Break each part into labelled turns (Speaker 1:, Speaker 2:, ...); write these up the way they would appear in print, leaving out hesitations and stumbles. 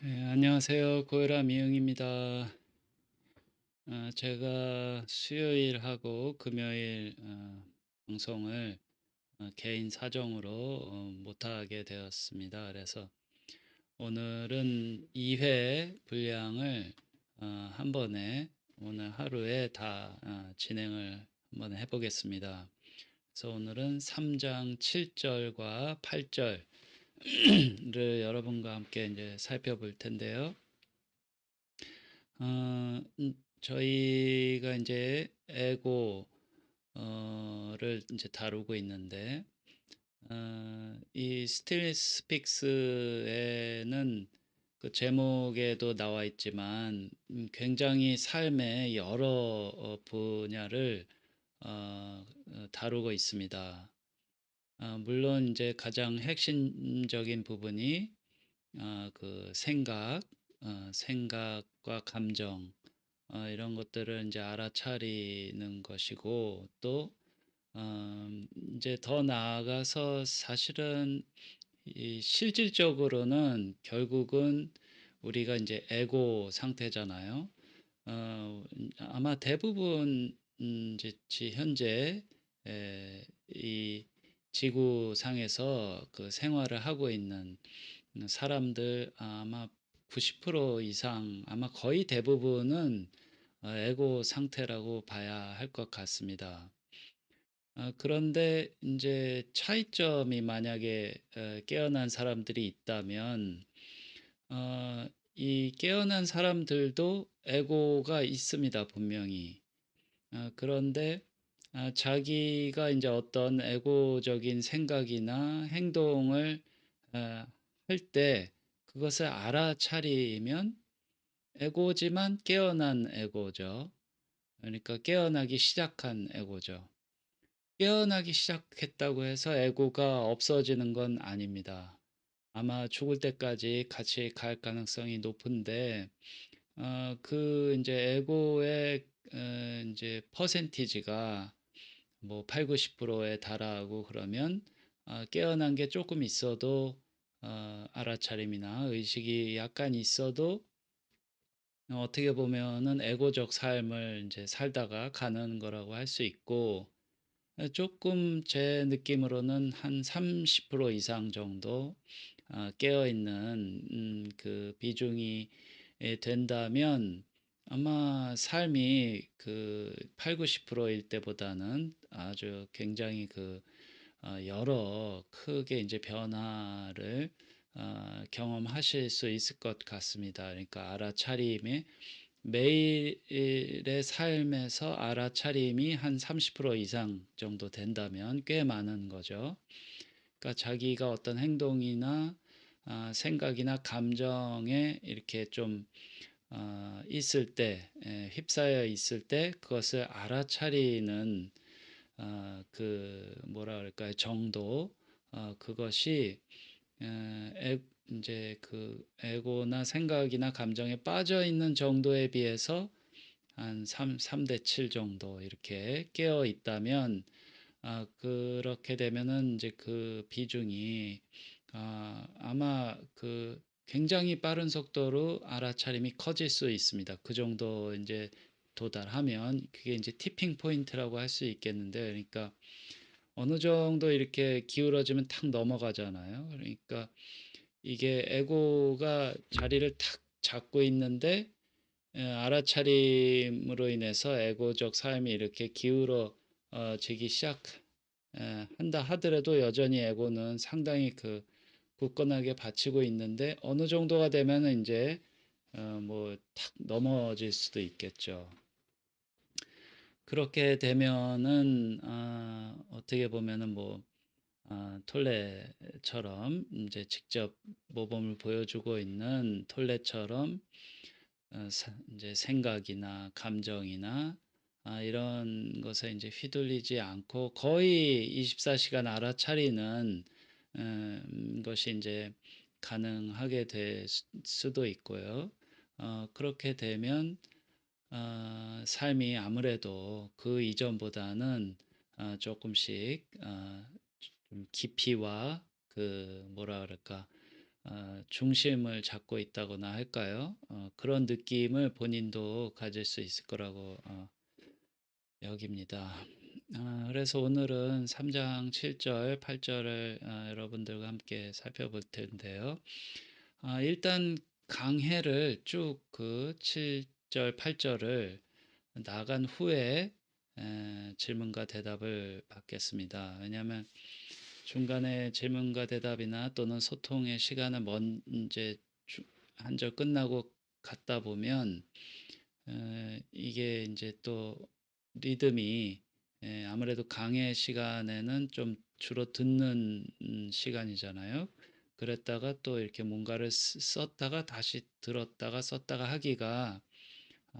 Speaker 1: 안녕하세요. 고요라 미영입니다. 제가 수요일하고 금요일 방송을 개인 사정으로 못하게 되었습니다. 그래서 오늘은 2회 분량을 한 번에 오늘 하루에 다 진행을 한번 해보겠습니다. 그래서 오늘은 3장 7절과 8절을 여러분과 함께 이제 살펴볼 텐데요. 저희가 이제 에고를 이제 다루고 있는데, 이 스틸 스픽스에는 그 제목에도 나와 있지만, 굉장히 삶의 여러 분야를 다루고 있습니다. 물론 이제 가장 핵심적인 부분이 그 생각과 감정, 이런 것들을 이제 알아차리는 것이고, 또 이제 더 나아가서 사실은 이 실질적으로는 결국은 우리가 이제 에고 상태잖아요. 아마 대부분 이제 현재 이 지구상에서 그 생활을 하고 있는 사람들 아마 90% 이상, 아마 거의 대부분은 에고 상태라고 봐야 할 것 같습니다. 그런데 이제 차이점이 만약에 깨어난 사람들이 있다면, 어, 이 깨어난 사람들도 에고가 있습니다, 분명히. 그런데 자기가 이제 어떤 에고적인 생각이나 행동을 할 때 그것을 알아차리면 에고지만 깨어난 에고죠. 그러니까 깨어나기 시작한 에고죠. 깨어나기 시작했다고 해서 에고가 없어지는 건 아닙니다. 아마 죽을 때까지 같이 갈 가능성이 높은데, 그 이제 에고의 이제 퍼센티지가 뭐 8, 90%에 달하고 그러면 깨어난 게 조금 있어도 알아차림이나 의식이 약간 있어도 어떻게 보면은 에고적 삶을 이제 살다가 가는 거라고 할 수 있고, 조금 제 느낌으로는 한 30% 이상 정도 깨어 있는 그 비중이 된다면 아마 삶이 그 8, 90%일 때보다는 아주 굉장히 그 여러 크게 이제 변화를 경험하실 수 있을 것 같습니다. 그러니까 알아차림의 매일의 삶에서 알아차림이 한 30% 이상 정도 된다면 꽤 많은 거죠. 그러니까 자기가 어떤 행동이나 생각이나 감정에 이렇게 좀 있을 때, 휩싸여 있을 때 그것을 알아차리는 그 뭐라 그럴까요? 정도, 그것이 이제 그 에고나 생각이나 감정에 빠져 있는 정도에 비해서 한 3대 7 정도 이렇게 깨어 있다면, 그렇게 되면은 이제 그 비중이 아마 그 굉장히 빠른 속도로 알아차림이 커질 수 있습니다. 그 정도 이제 도달하면 그게 이제 티핑 포인트라고 할 수 있겠는데, 그러니까 어느 정도 이렇게 기울어지면 탁 넘어가잖아요. 그러니까 이게 에고가 자리를 탁 잡고 있는데, 알아차림으로 인해서 에고적 삶이 이렇게 기울어지기 시작한다 하더라도 여전히 에고는 상당히 그 굳건하게 받치고 있는데, 어느 정도가 되면은 이제 뭐 탁 넘어질 수도 있겠죠. 그렇게 되면은 어떻게 보면은 뭐 톨레처럼 이제 직접 모범을 보여주고 있는 톨레처럼 이제 생각이나 감정이나 이런 것에 이제 휘둘리지 않고 거의 24시간 알아차리는 것이 이제 가능하게 될 수도 있고요. 그렇게 되면 삶이 아무래도 그 이전보다는 조금씩 좀 깊이와 그 뭐라 그럴까, 중심을 잡고 있다고나 할까요? 그런 느낌을 본인도 가질 수 있을 거라고 여깁니다. 그래서 오늘은 3장 7절 8 절을 여러분들과 함께 살펴볼 텐데요. 일단 강해를 쭉 그 7절 8 절을 나간 후에 질문과 대답을 받겠습니다. 왜냐하면 중간에 질문과 대답이나 또는 소통의 시간을 먼저 한 절 끝나고 갔다 보면 이게 이제 또 리듬이 아무래도 강의 시간에는 좀 주로 듣는 시간이잖아요. 그랬다가 또 이렇게 뭔가를 썼다가 다시 들었다가 썼다가 하기가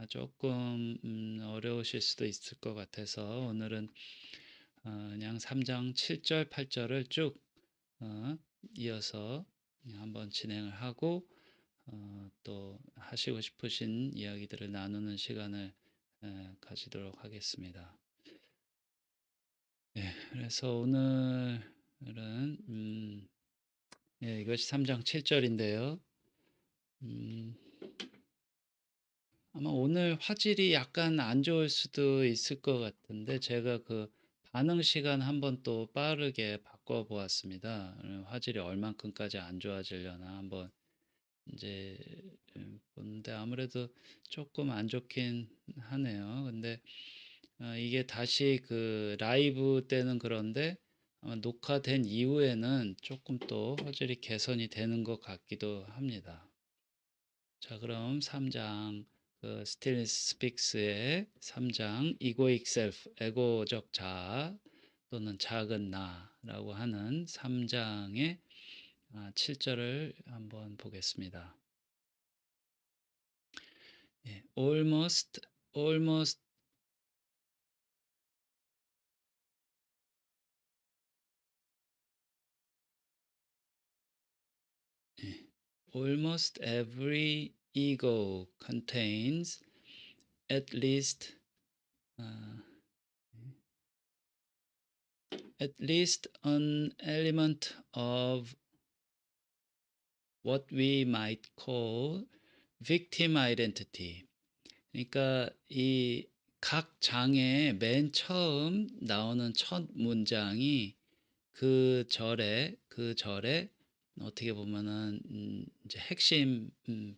Speaker 1: 조금 어려우실 수도 있을 것 같아서 오늘은 그냥 3장 7절 8 절을 쭉 어 이어서 한번 진행을 하고 또 하시고 싶으신 이야기들을 나누는 시간을 가지도록 하겠습니다. 예, 그래서 오늘은 이것이 3장 7 절인데요. 음 아마 오늘 화질이 약간 안 좋을 수도 있을 것 같은데 제가 그 반응 시간 한번 또 빠르게 바꿔 보았습니다. 화질이 얼만큼까지 안 좋아지려나 한번 이제 보는데 아무래도 조금 안 좋긴 하네요. 근데 이게 다시 그 라이브 때는 그런데 아마 녹화된 이후에는 조금 또 화질이 개선이 되는 것 같기도 합니다. 자, 그럼 3장 그 Still Speaks의 3장 Egoic Self, 에고적 자아 또는 작은 나라고 하는 3장의 7절을 한번 보겠습니다. 예, almost 예, almost every ego contains at least 아, at least an element of what we might call victim identity. 그러니까 이 각 장의 맨 처음 나오는 첫 문장이 그 절에 어떻게 보면은 이제 핵심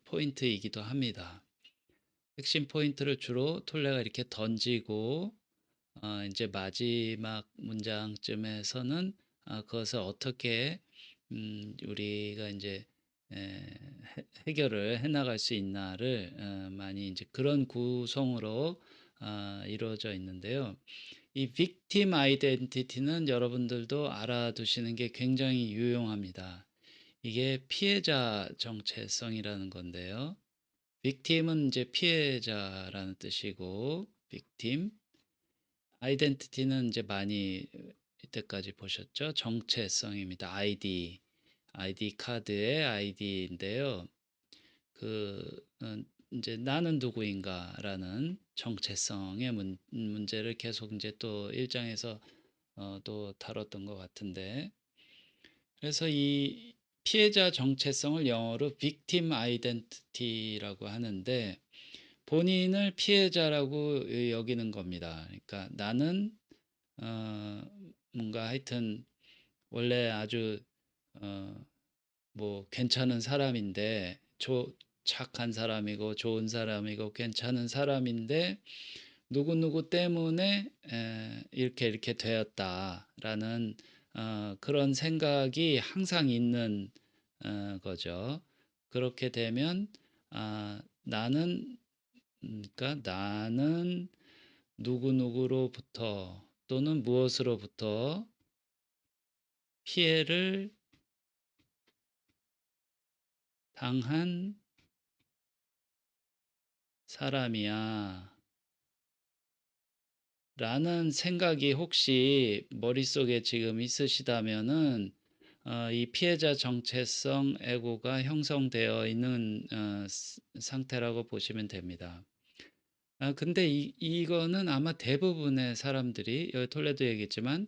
Speaker 1: 포인트이기도 합니다. 핵심 포인트를 주로 톨레가 이렇게 던지고 인제 마지막 문장쯤에서는 그것을 어떻게 우리가 인제 에 해 해결을 해 나갈 수 있나를 많이 인제 그런 구성으로 이루어져 있는데요. 이 victim identity는 여러분들도 알아두시는 게 굉장히 유용합니다. 이게 피해자 정체성이라는 건데요. victim은 이제 피해자라는 뜻이고 victim 아이덴티티는 이제 많이 이때까지 보셨죠? 정체성입니다. 아이디 카드의 아이디인데요. 그 이제 '나는 누구인가.'라는 정체성의 문제를 계속 이제 또 1 장에서 또 다뤘던 것 같은데 그래서 이 피해자 정체성을 영어로 victim identity라고 하는데 본인을 피해자라고 여기는 겁니다. 그러니까 나는 어 뭔가 하여튼 원래 아주 어 뭐 괜찮은 사람인데 착한 사람이고 좋은 사람이고 괜찮은 사람인데 누구누구 때문에 이렇게 되었다'라는 그런 생각이 항상 있는 거죠. 그렇게 되면 나는 그러니까 '나는 누구누구로부터 또는 무엇으로부터 피해를 당한 사람이야.' 라는 생각이 혹시 머릿속에 지금 있으시다면은 이 피해자 정체성 에고가 형성되어 있는 상태라고 보시면 됩니다. 근데 이거는 아마 대부분의 사람들이 여기 톨레도 얘기했지만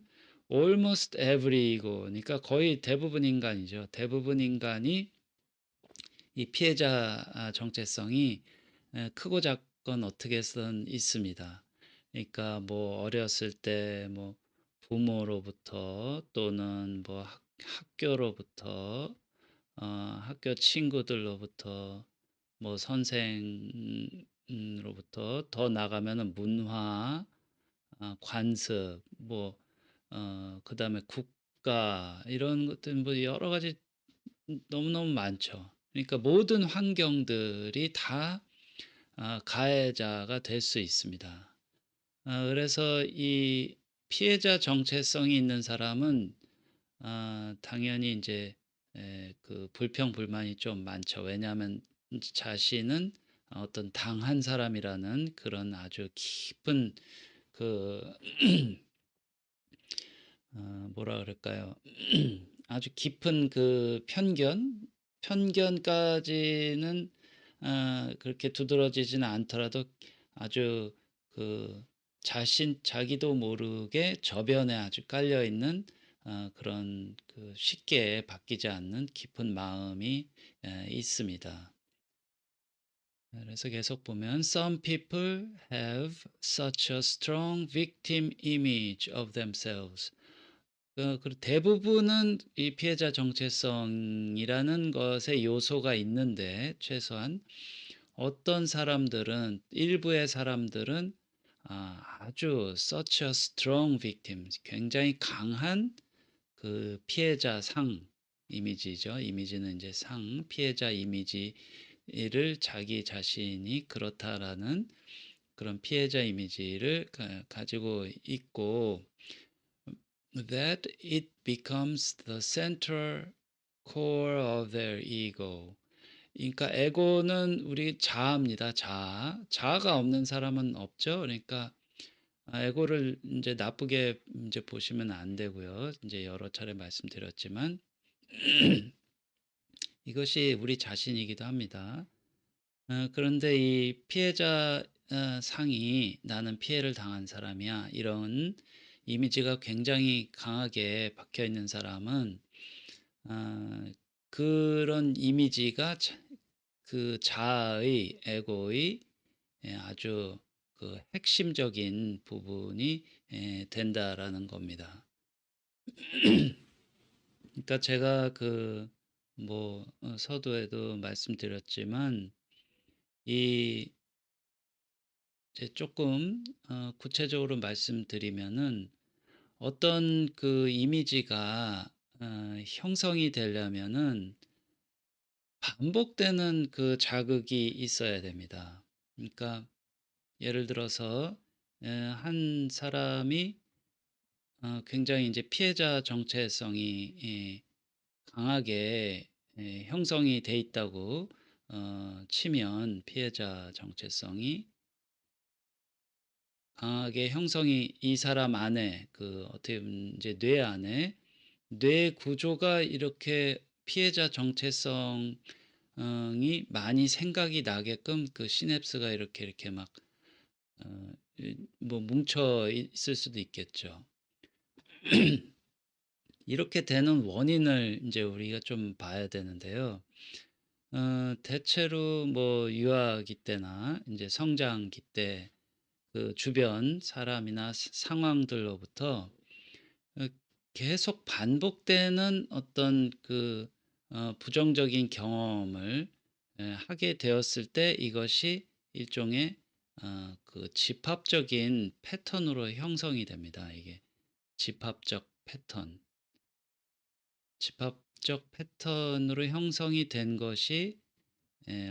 Speaker 1: almost every ego 그러니까 거의 대부분 인간이죠. 대부분 인간이 이 피해자 정체성이 크고 작건 어떻게든 있습니다. 그러니까 뭐 어렸을 때 뭐 부모로부터 또는 뭐 학교로부터 학교 친구들로부터 뭐 선생으로부터 더 나가면은 문화, 관습, 뭐 그다음에 국가 이런 것들 뭐 여러 가지 너무너무 많죠. 그러니까 모든 환경들이 다 가해자가 될 수 있습니다. 그래서 이 피해자 정체성이 있는 사람은 당연히 이제 그 불평불만이 좀 많죠. 왜냐하면 자신은 어떤 당한 사람이라는 그런 아주 깊은 그 뭐라 그럴까요? 아주 깊은 그 편견까지는 그렇게 두드러지지는 않더라도 아주 그 자기도 모르게 저변에 아주 깔려 있는 그런 그 쉽게 바뀌지 않는 깊은 마음이 있습니다. 그래서 계속 보면 Some people have such a strong victim image of themselves. 그리고 대부분은 이 피해자 정체성이라는 것에 요소가 있는데 최소한 어떤 사람들은 일부의 사람들은 아주 such a strong victim 굉장히 강한 그 피해자 상 이미지죠. 이미지는 이제 피해자 이미지를 자기 자신이 그렇다라는 그런 피해자 이미지를 가지고 있고 that it becomes the central core of their ego. 그러니까 에고는 우리 자아입니다. 자아. 자아가 없는 사람은 없죠. 그러니까 에고를 이제 나쁘게 이제 보시면 안 되고요. 이제 여러 차례 말씀드렸지만 이것이 우리 자신이기도 합니다. 그런데 이 피해자 상이 '나는 피해를 당한 사람이야.' 이런 이미지가 굉장히 강하게 박혀 있는 사람은 아 그런 이미지가 그 자아의 에고의 아주 그 핵심적인 부분이 된다라는 겁니다. 그러니까 제가 그 뭐 서두에도 말씀드렸지만 이 이제 쪼끔 구체적으로 말씀드리면은 어떤 그 이미지가 형성이 되려면은 반복되는 그 자극이 있어야 됩니다. 그러니까 예를 들어서 한 사람이 굉장히 이제 피해자 정체성이 강하게 형성이 돼 있다고 치면 피해자 정체성이 강하게 형성이 이 사람 안에 그 어떻게 보면 이제 뇌 안에 뇌 구조가 이렇게 피해자 정체성 이 많이 생각이 나게끔 그 시냅스가 이렇게 막 뭐 뭉쳐 있을 수도 있겠죠. 이렇게 되는 원인을 이제 우리가 좀 봐야 되는데요. 대체로 뭐 유아기 때나 이제 성장기 때 그 주변 사람이나 상황들로부터 어 계속 반복되는 어떤 그 부정적인 경험을 하게 되었을 때 이것이 일종의 그 집합적인 패턴으로 형성이 됩니다. 이게 집합적 패턴. 집합적 패턴으로 형성이 된 것이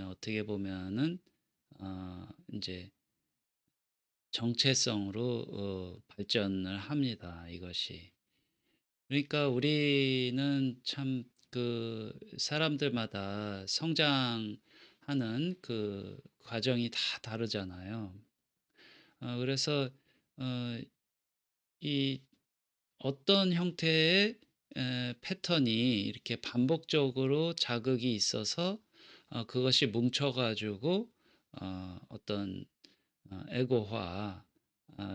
Speaker 1: 어떻게 보면은 인제 정체성으로 발전을 합니다, 이것이. 그러니까 우리는 참 그 사람들마다 성장하는 그 과정이 다 다르잖아요. 그래서 어 이 어떤 형태의 패턴이 이렇게 반복적으로 자극이 있어서 그것이 뭉쳐 가지고 어떤 에고화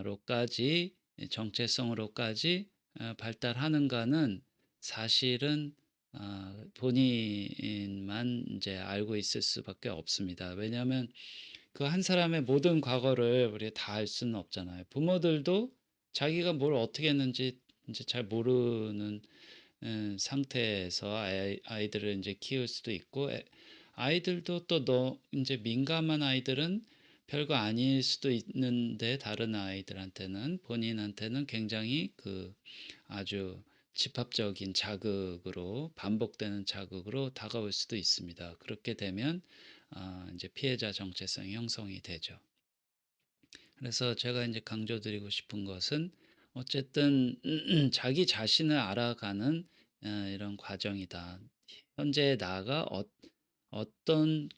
Speaker 1: 로까지 정체성으로까지 발달하는가는 사실은 본인만 이제 알고 있을 수밖에 없습니다. 왜냐하면 그 한 사람의 모든 과거를 우리가 다 알 수는 없잖아요. 부모들도 자기가 뭘 어떻게 했는지 이제 잘 모르는 상태에서 아이들을 이제 키울 수도 있고, 아이들도 또 이제 민감한 아이들은 별거 아닐 수도 있는데, 다른 아이들한테는, 본인한테는 굉장히 아주 집합적인 자극으로, 반복되는 자극으로 다가올 수도 있습니다. 그렇게 되면 이제 피해자 정체성이 형성이 되죠. 그래서 제가 이제 강조드리고 싶은 것은 어쨌든 자기 자신을 알아가는 이런 과정이다. 현재 나가 어떤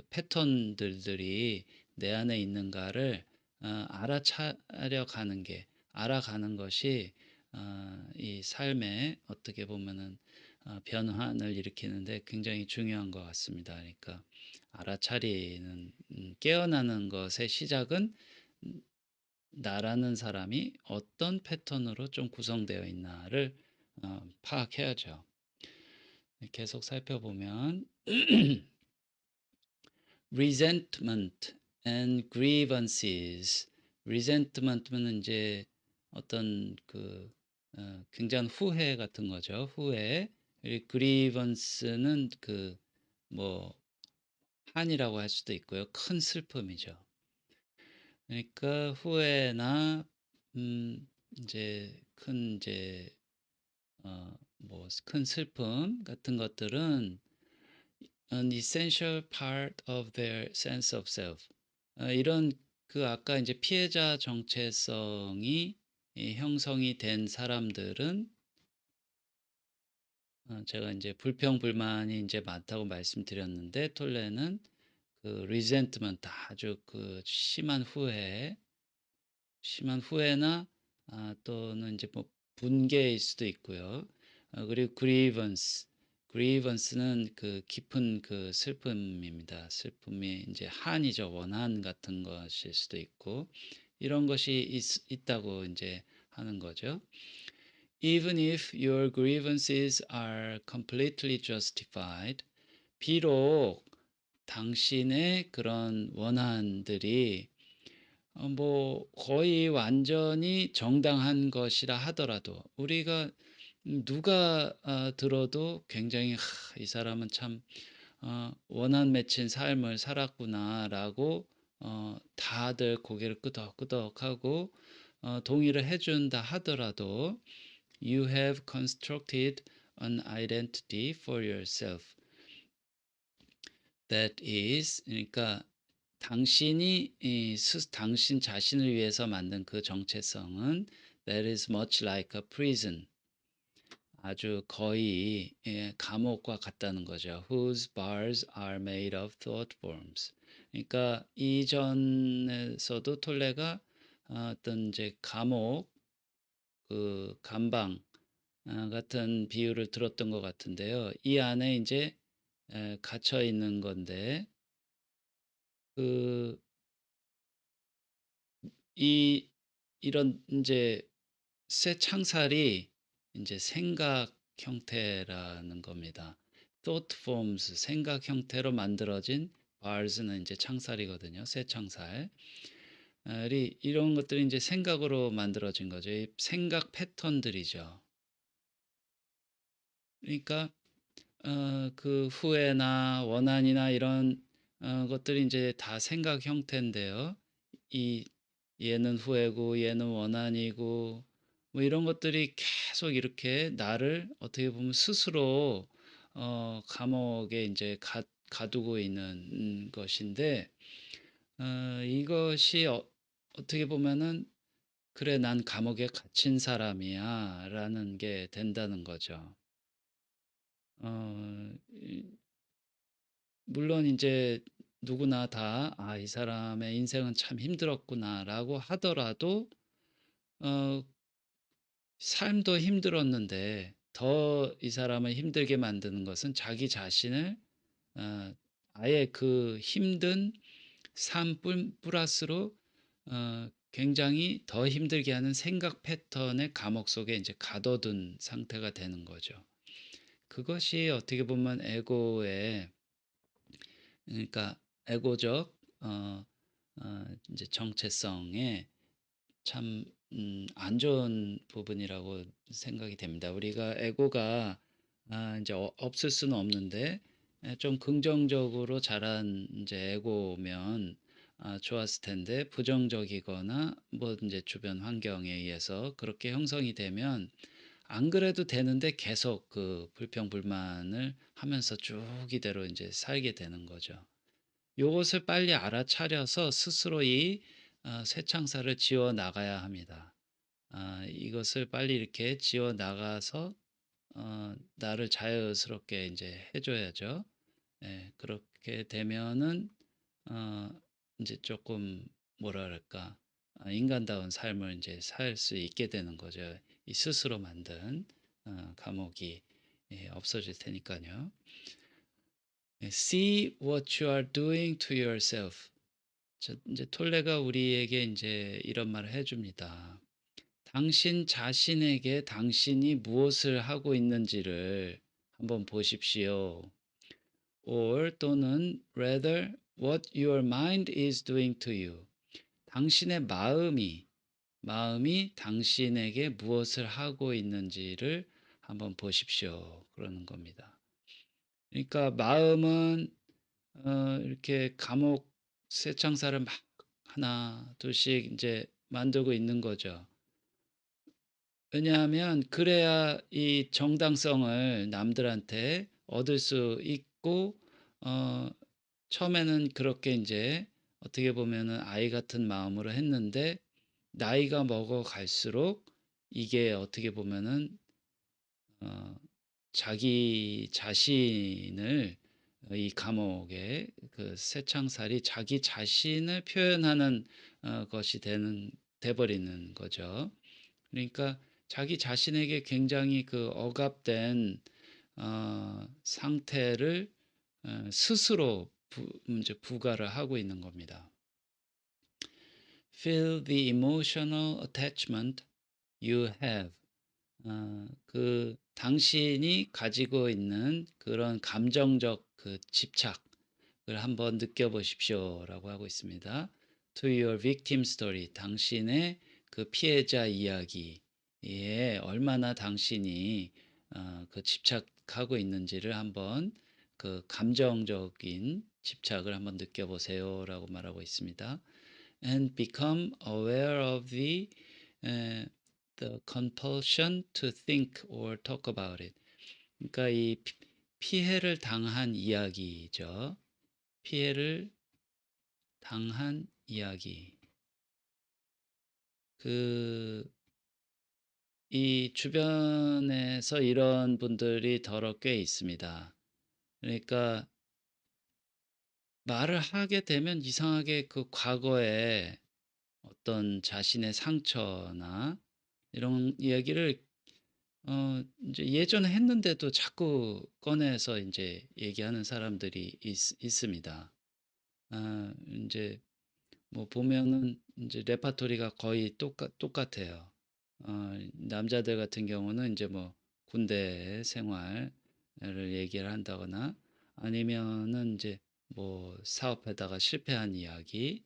Speaker 1: 패턴들이 내 안에 있는가를 알아차려 가는 게 알아가는 것이 이 삶에 어떻게 보면은 변환을 일으키는데 굉장히 중요한 것 같습니다. 그러니까 알아차리는, 깨어나는 것의 시작은 음 나라는 사람이 어떤 패턴으로 좀 구성되어 있나를 파악해야죠. 계속 살펴보면 resentment and grievances. resentment는 이제 어떤 굉장한 후회 같은 거죠. 후회. 그리고 grievance는 뭐 한이라고 할 수도 있고요. 큰 슬픔이죠. 그러니까 후회나 인제 큰 인제 뭐 큰 슬픔 같은 것들은 an essential part of their sense of self. 이런 아까 인제 피해자 정체성이 형성이 된 사람들은, 제가 인제 불평불만이 인제 많다고 말씀드렸는데, 톨레는 resentment, 아주 심한 후회나 또는 이제 뭐 분개일 수도 있고요. 그리고 grievance는 깊은 슬픔입니다. 슬픔이 이제 한이죠. 원한 같은 것일 수도 있고, 이런 것이 있다고 이제 하는 거죠. Even if your grievances are completely justified, 비록 당신의 그런 원한들이 뭐 거의 완전히 정당한 것이라 하더라도, 우리가 누가 들어도 굉장히 '이 사람은 참 원한 맺힌 삶을 살았구나.'라고 다들 고개를 끄덕끄덕하고 동의를 해 준다 하더라도, you have constructed an identity for yourself that is, 그러니까 당신이 당신 자신을 위해서 만든 그 정체성은 that is much like a prison, 아주 거의 감옥과 같다는 거죠. whose bars are made of thought forms. 그러니까 이전에서도 톨레가 어떤 이제 감옥, 감방 같은 비유를 들었던 것 같은데요. 이 안에 이제 갇혀 있는 건데, 그 이 이런 이제 새 창살이 이제 생각 형태라는 겁니다. thought forms, 생각 형태로 만들어진, bars는 이제 창살이거든요. 새 창살. 이런 것들이 이제 생각으로 만들어진 거죠. 이 생각 패턴들이죠. 그러니까 후회나 원한이나 이런 것들이 이제 다 생각 형태인데요. 이 얘는 후회고 얘는 원한이고, 뭐 이런 것들이 계속 이렇게 나를 어떻게 보면 스스로 감옥에 이제 가두고 있는 것인데, 이것이 어떻게 보면은 '그래, 난 감옥에 갇힌 사람이야.'라는 게 된다는 거죠. 이 물론 이제 누구나 다 '아, 이 사람의 인생은 참 힘들었구나.'라고 하더라도, 어 삶도 힘들었는데 더 이 사람을 힘들게 만드는 것은 자기 자신을 어 아예 힘든 삶 플러스로 굉장히 더 힘들게 하는 생각 패턴의 감옥 속에 이제 가둬둔 상태가 되는 거죠. 그것이 어떻게 보면 에고의, 그러니까 에고적 인제 정체성의 참 안 좋은 부분이라고 생각이 됩니다. 우리가 에고가 인제 없을 수는 없는데, 좀 긍정적으로 자란 인제 에고면 좋았을 텐데, 부정적이거나 뭐 인제 주변 환경에 의해서 그렇게 형성이 되면 안 그래도 되는데 계속 그 불평불만을 하면서 쭉 이대로 인제 살게 되는 거죠. 요것을 빨리 알아차려서 스스로 이 쇠창살을 지워 나가야 합니다. 이것을 빨리 이렇게 지워 나가서 나를 자유스럽게 인제 해 줘야죠. 예. 그렇게 되면은 어 인제 쪼끔 뭐라 그럴까, 인간다운 삶을 인제 살 수 있게 되는 거죠. 이 스스로 만든 감옥이 없어질 테니깐요. 예. "See what you are doing to yourself." 인제 톨레가 우리에게 인제 이런 말을 해 줍니다. 당신 자신에게 당신이 무엇을 하고 있는지를 한번 보십시오. or 또는 rather what your mind is doing to you. 당신의 마음이 당신에게 무엇을 하고 있는지를 한번 보십시오. 그러는 겁니다. 그러니까 마음은 이렇게 감옥 쇠창살을 막 하나 둘씩 인제 만들고 있는 거죠. 왜냐하면 그래야 이 정당성을 남들한테 얻을 수 있고, 어 처음에는 그렇게 인제 어떻게 보면은 아이 같은 마음으로 했는데, 나이가 먹어 갈수록 이게 어떻게 보면은 어 자기 자신을, 이 감옥의 그 쇠창살이 자기 자신을 표현하는 것이 돼 버리는 거죠. 그러니까 자기 자신에게 굉장히 그 억압된 상태를 스스로 이제 부과를 하고 있는 겁니다. Feel the emotional attachment you have. 그 당신이 가지고 있는 그런 감정적 그 집착을 한번 느껴보십시오라고 하고 있습니다. To your victim story. 당신의 그 피해자 이야기에 얼마나 당신이 그 집착하고 있는지를 한번, 그 감정적인 집착을 한번 느껴보세요라고 말하고 있습니다. And become aware of the compulsion to think or talk about it. 그러니까 이 피해를 당한 이야기죠. 피해를 당한 이야기. 그 이 주변에서 이런 분들이 더러 꽤 있습니다. 그러니까 말을 하게 되면 이상하게 그 과거에 어떤 자신의 상처나 이런 이야기를 인제 예전에 했는데도 자꾸 꺼내서 인제 얘기하는 사람들이 있습니다. 인제 뭐 보면은 인제 레파토리가 거의 똑같아요. 남자들 같은 경우는 인제 뭐 군대 생활을 얘기를 한다거나, 아니면은 인제 뭐 사업하다가 실패한 이야기,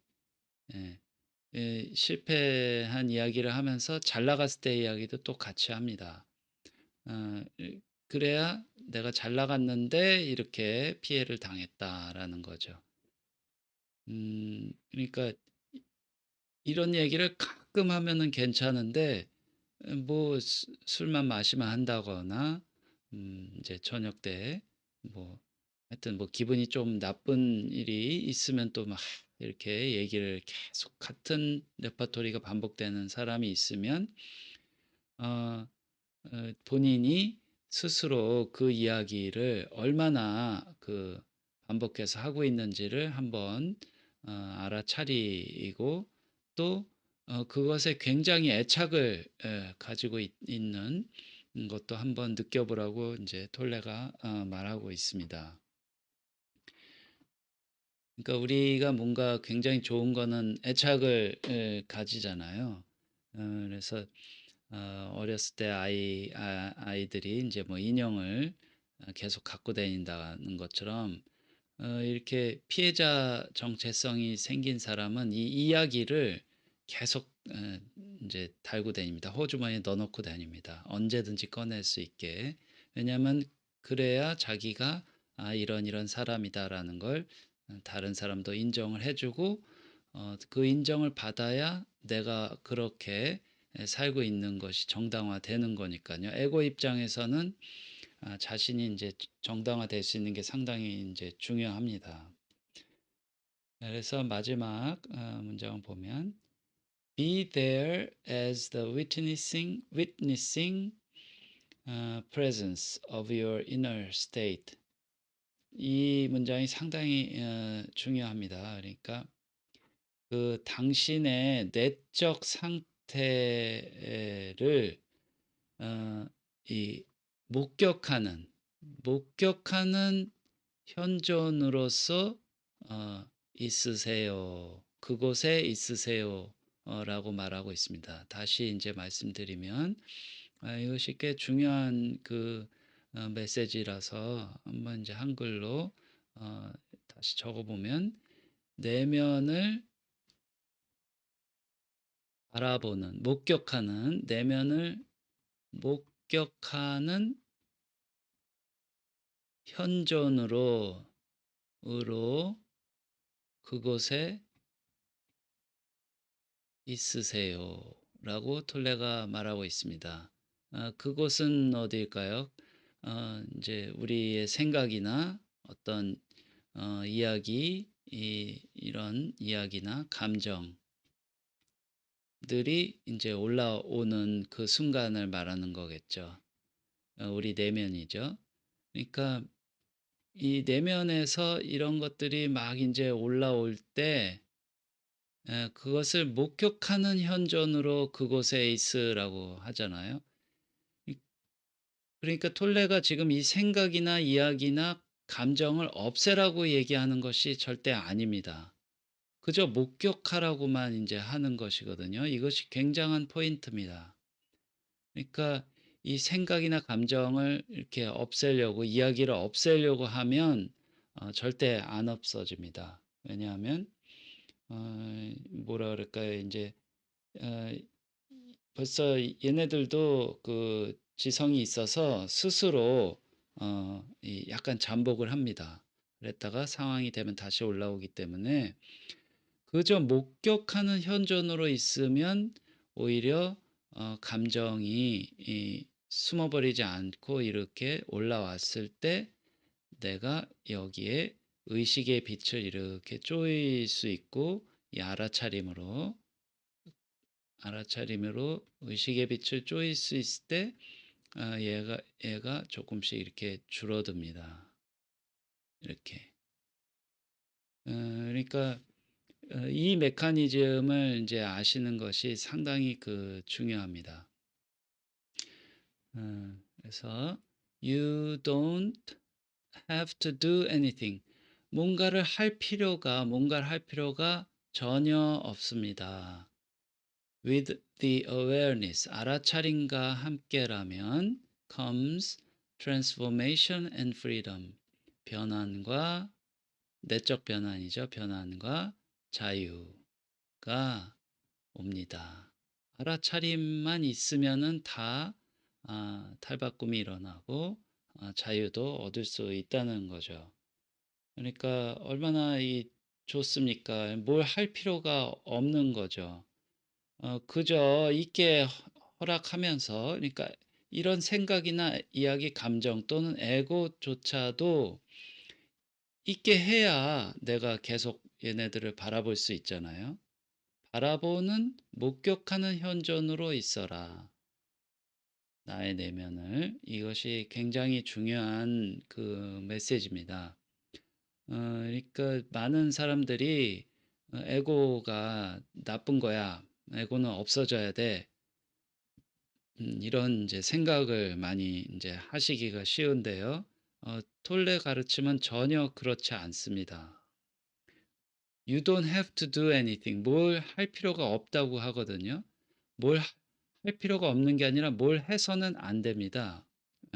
Speaker 1: 예. 실패한 이야기를 하면서 잘 나갔을 때 이야기도 또 같이 합니다. 그래야 '내가 잘 나갔는데 이렇게 피해를 당했다.'라는 거죠. 그러니까 이런 얘기를 가끔 하면은 괜찮은데, 뭐 술만 마시면 한다거나 인제 저녁 때 뭐 하여튼 뭐 기분이 좀 나쁜 일이 있으면 또 막 이렇게 얘기를 계속, 같은 레파토리가 반복되는 사람이 있으면 어 본인이 스스로 그 이야기를 얼마나 그 반복해서 하고 있는지를 한번 알아차리고, 또 그것에 굉장히 애착을 가지고 있는 것도 한번 느껴보라고 이제 톨레가 말하고 있습니다. 그러니까 우리가 뭔가 굉장히 좋은 거는 애착을 가지잖아요. 그래서 어렸을 때 아이들이 이제 뭐 인형을 계속 갖고 다닌다는 것처럼 이렇게 피해자 정체성이 생긴 사람은 이 이야기를 계속 인제 달고 다닙니다. 호주머니에 넣어 놓고 다닙니다. 언제든지 꺼낼 수 있게. 왜냐하면 그래야 자기가 '아 이런 이런 사람이다.'라는 걸 다른 사람도 인정을 해 주고 그 인정을 받아야 내가 그렇게 살고 있는 것이 정당화되는 거니깐요. 에고 입장에서는 자신이 인제 정당화될 수 있는 게 상당히 인제 중요합니다. 그래서 마지막 문장을 보면 "Be there as the witnessing presence of your inner state." 이 문장이 상당히 중요합니다. 그러니까 그 당신의 내적 상태를 어 이 목격하는 현존으로서 있으세요. 그곳에 있으세요. 라고 말하고 있습니다. 다시 이제 말씀드리면 이것이 꽤 중요한 메시지라서 한번 이제 한글로 어 다시 적어 보면 내면을 바라보는 내면을 목격하는 현존으로 으로 그곳에 있으세요라고 톨레가 말하고 있습니다. 그곳은 어디일까요? 인제 우리의 생각이나 어떤 이야기 이런 이야기나 감정들이 인제 올라오는 그 순간을 말하는 거겠죠. 우리 내면이죠. 그러니까 이 내면에서 이런 것들이 막 인제 올라올 때 그것을 목격하는 현존으로 그곳에 있으라고 하잖아요. 이 그러니까 톨레가 지금 이 생각이나 이야기나 감정을 없애라고 얘기하는 것이 절대 아닙니다. 그저 목격하라고만 인제 하는 것이거든요. 이것이 굉장한 포인트입니다. 그러니까 이 생각이나 감정을 이렇게 없애려고 이야기를 없애려고 하면 절대 안 없어집니다. 왜냐하면 뭐라 그럴까요? 인제 어 벌써 얘네들도 그 지성이 있어서 스스로 이 약간 잠복을 합니다. 그랬다가 상황이 되면 다시 올라오기 때문에 그저 목격하는 현존으로 있으면 오히려 감정이 숨어버리지 않고 이렇게 올라왔을 때 내가 여기에 의식의 빛을 이렇게 쪼일 수 있고 이 알아차림으로 의식의 빛을 쪼일 수 있을 때 얘가 조금씩 이렇게 줄어듭니다. 이렇게. 그러니까 이 메커니즘을 인제 아시는 것이 상당히 중요합니다. 그래서 "You don't have to do anything." 뭔가를 할 필요가 전혀 없습니다. With the awareness, 알아차림과 함께라면 comes transformation and freedom. 변환과 내적 변환이죠. 변환과 자유가 옵니다. 알아차림만 있으면은 다 탈바꿈이 일어나고 자유도 얻을 수 있다는 거죠. 그러니까 얼마나 좋습니까? 뭘 할 필요가 없는 거죠. 그저 있게 허락하면서 그러니까 이런 생각이나 이야기, 감정 또는 에고조차도 있게 해야 내가 계속 얘네들을 바라볼 수 있잖아요. 바라보는 목격하는 현존으로 있어라. 나의 내면을. 이것이 굉장히 중요한 메시지입니다. 그러니까 많은 사람들이 "에고가 나쁜 거야. 에고는 없어져야 돼." 이런 이제 생각을 많이 인제 하시기가 쉬운데요. 톨레 가르침은 전혀 그렇지 않습니다. "You don't have to do anything." 뭘 할 필요가 없다고 하거든요. 뭘 할 필요가 없는 게 아니라 뭘 해서는 안 됩니다.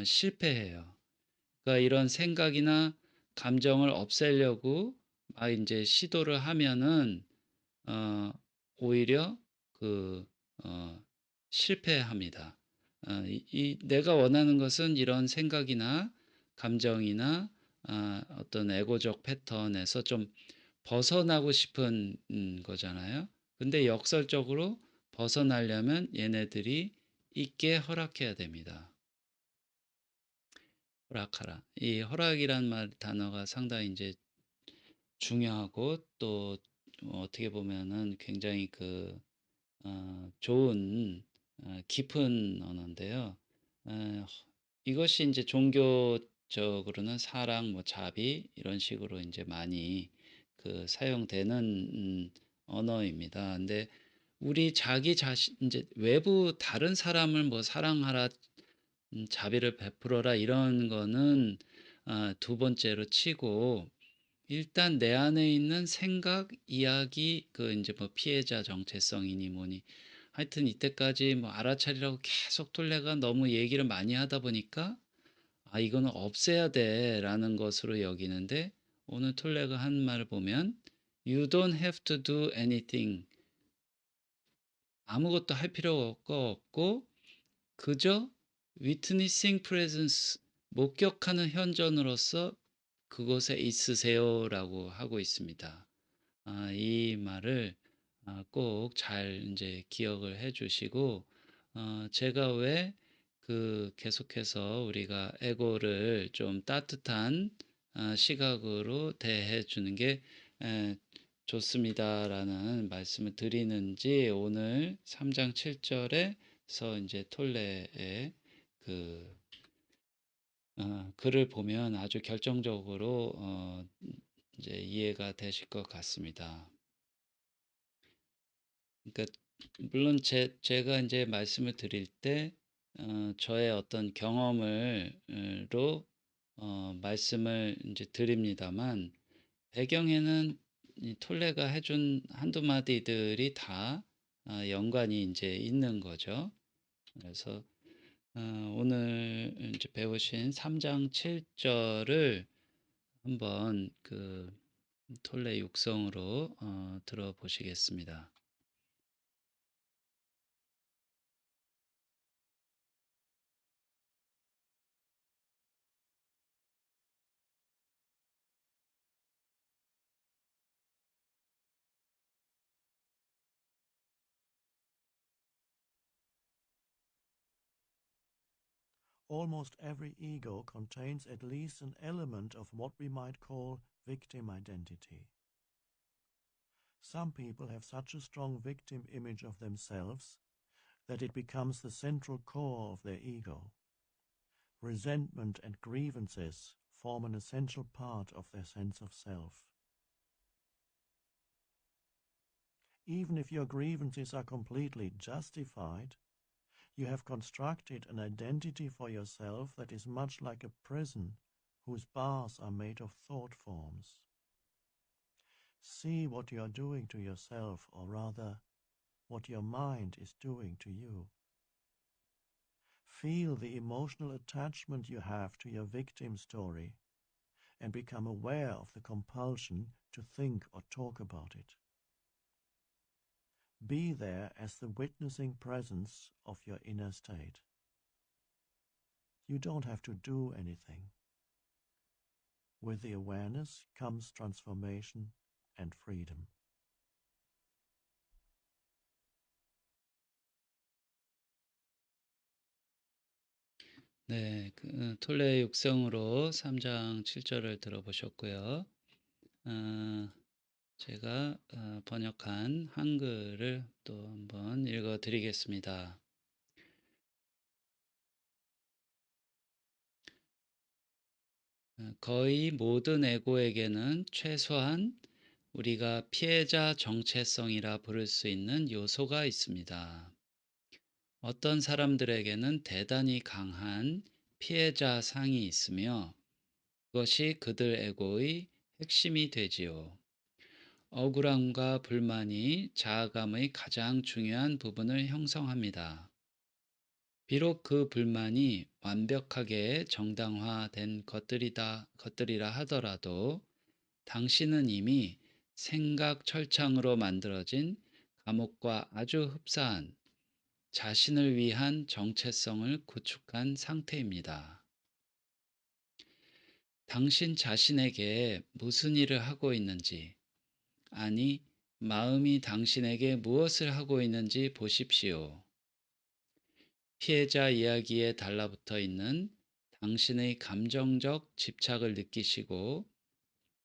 Speaker 1: 실패해요. 그러니까 이런 생각이나 감정을 없애려고 막 인제 시도를 하면은 어 오히려 그 어 실패합니다. 내가 원하는 것은 이런 생각이나 감정이나 어떤 에고적 패턴에서 좀 벗어나고 싶은 거잖아요. 근데 역설적으로 벗어나려면 얘네들이 있게 허락해야 됩니다. 허락하라. 이 허락이란 말 단어가 상당히 인제 중요하고 또 어떻게 보면은 굉장히 좋은 깊은 언어인데요. 어 이것이 인제 종교적으로는 사랑 뭐 자비 이런 식으로 인제 많이 사용되는 언어입니다. 근데 우리 자기 자신 인제 외부 다른 사람을 뭐 사랑하라 자비를 베풀어라 이런 거는 두 번째로 치고 일단 내 안에 있는 생각, 이야기 인제 뭐 피해자 정체성이니 뭐니 하여튼 이때까지 뭐 알아차리라고 계속 톨레가 너무 얘기를 많이 하다 보니까 '아 이거는 없애야 돼.'라는 것으로 여기는데 오늘 톨레가 한 말을 보면 "You don't have to do anything." 아무것도 할 필요가 없고 그저 witnessing presence 목격하는 현존으로서 그곳에 있으세요라고 하고 있습니다. 이 말을 꼭 잘 인제 기억을 해 주시고 제가 왜 계속해서 우리가 에고를 좀 따뜻한 시각으로 대해 주는 게 에 좋습니다라는 말씀을 드리는지 오늘 3장 7 절에서 인제 톨레의 그 글을 보면 아주 결정적으로 이제 이해가 되실 것 같습니다. 그러니까 물론 제가 이제 말씀을 드릴 때 저의 어떤 경험을 로 말씀을 이제 드립니다만 배경에는 이 톨레가 해준 한두 마디들이 다 연관이 이제 있는 거죠. 그래서 오늘 이제 배우신 3장 7 절을 한번 톨레 육성으로 들어보시겠습니다.
Speaker 2: Almost every ego contains at least an element of what we might call victim identity. Some people have such a strong victim image of themselves that it becomes the central core of their ego. Resentment and grievances form an essential part of their sense of self. Even if your grievances are completely justified, you have constructed an identity for yourself that is much like a prison whose bars are made of thought forms. See what you are doing to yourself, or rather, what your mind is doing to you. Feel the emotional attachment you have to your victim story and become aware of the compulsion to think or talk about it. Be there as the witnessing presence of your inner state. You don't have to do anything. With the awareness comes transformation and freedom.
Speaker 1: 네. 톨레의 육성으로 3장 7 절을 들어보셨고요. 어 제가 번역한 한글을 또 한번 읽어 드리겠습니다. 거의 모든 에고에게는 최소한 우리가 피해자 정체성이라 부를 수 있는 요소가 있습니다. 어떤 사람들에게는 대단히 강한 피해자 상이 있으며 그것이 그들 에고의 핵심이 되지요. 억울함과 불만이 자아감의 가장 중요한 부분을 형성합니다. 비록 그 불만이 완벽하게 정당화된 것들이라 하더라도 당신은 이미 생각 철창으로 만들어진 감옥과 아주 흡사한 자신을 위한 정체성을 구축한 상태입니다. 당신 자신에게 무슨 일을 하고 있는지, 아니, 마음이 당신에게 무엇을 하고 있는지 보십시오. 피해자 이야기에 달라붙어 있는 당신의 감정적 집착을 느끼시고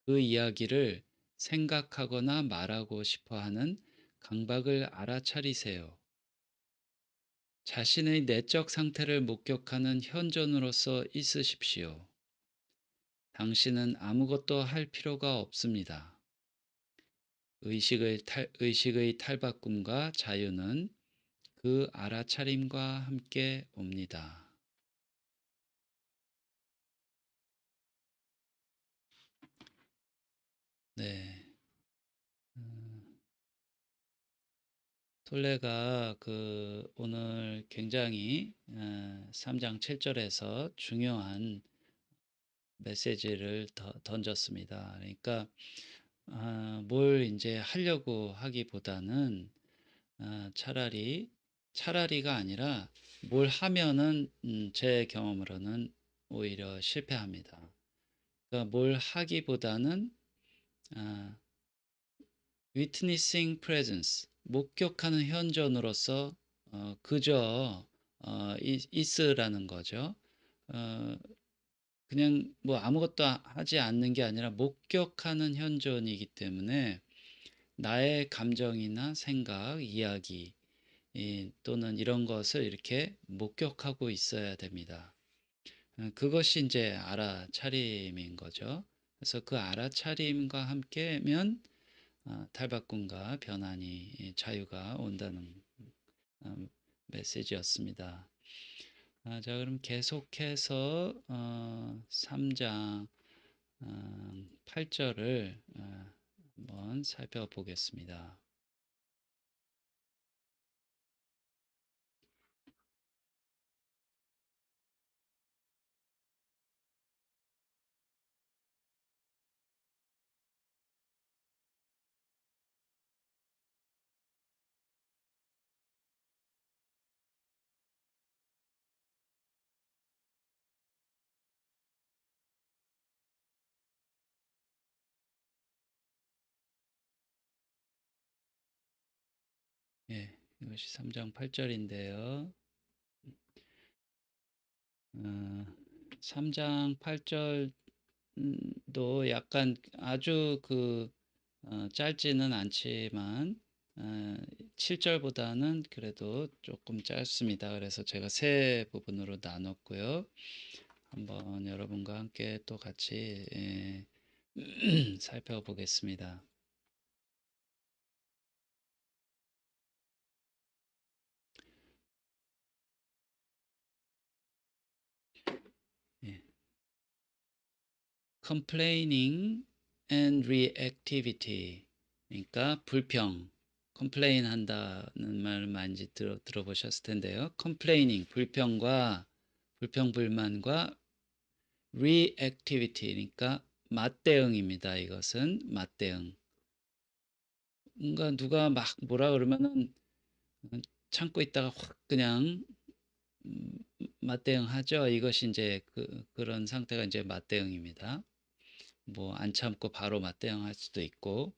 Speaker 1: 그 이야기를 생각하거나 말하고 싶어 하는 강박을 알아차리세요. 자신의 내적 상태를 목격하는 현존으로서 있으십시오. 당신은 아무것도 할 필요가 없습니다. 의식의 탈바꿈과 자유는 그 알아차림과 함께 옵니다. 네. 솔레가 오늘 굉장히 3장 7절에서 중요한 메시지를 던졌습니다. 그러니까 뭘 이제 하려고 하기보다는 차라리가 아니라 뭘 하면은 제 경험으로는 오히려 실패합니다. 그러니까 뭘 하기보다는 아, witnessing presence, 목격하는 현존으로서 그저 있으라는 거죠. 어, 그냥 뭐 아무것도 하지 않는 게 아니라 목격하는 현존이기 때문에 나의 감정이나 생각, 이야기 또는 이런 것을 이렇게 목격하고 있어야 됩니다. 그것이 이제 알아차림인 거죠. 그래서 그 알아차림과 함께면 탈바꿈과 변환이 자유가 온다는 어, 메시지였습니다. 자, 그럼 계속해서 3장 8절을 한번 살펴보겠습니다. 예, 이것이 3장 8절인데요. 3장 8절도 약간 아주 짧지는 않지만 7절보다는 그래도 조금 짧습니다. 그래서 제가 세 부분으로 나눴고요. 한번 여러분과 함께 또 같이 살펴보겠습니다. 예. complaining and reactivity. 그러니까 불평, complain 한다는 말을 많이 들어보셨을 텐데요. complaining, 불평, 불만과 reactivity, 그러니까 맞대응입니다. 이것은 맞대응. 뭔가 누가 막 뭐라 그러면은 참고 있다가 확 그냥 맞대응하죠. 이것이 이제 그런 상태가 이제 맞대응입니다. 뭐 안 참고 바로 맞대응할 수도 있고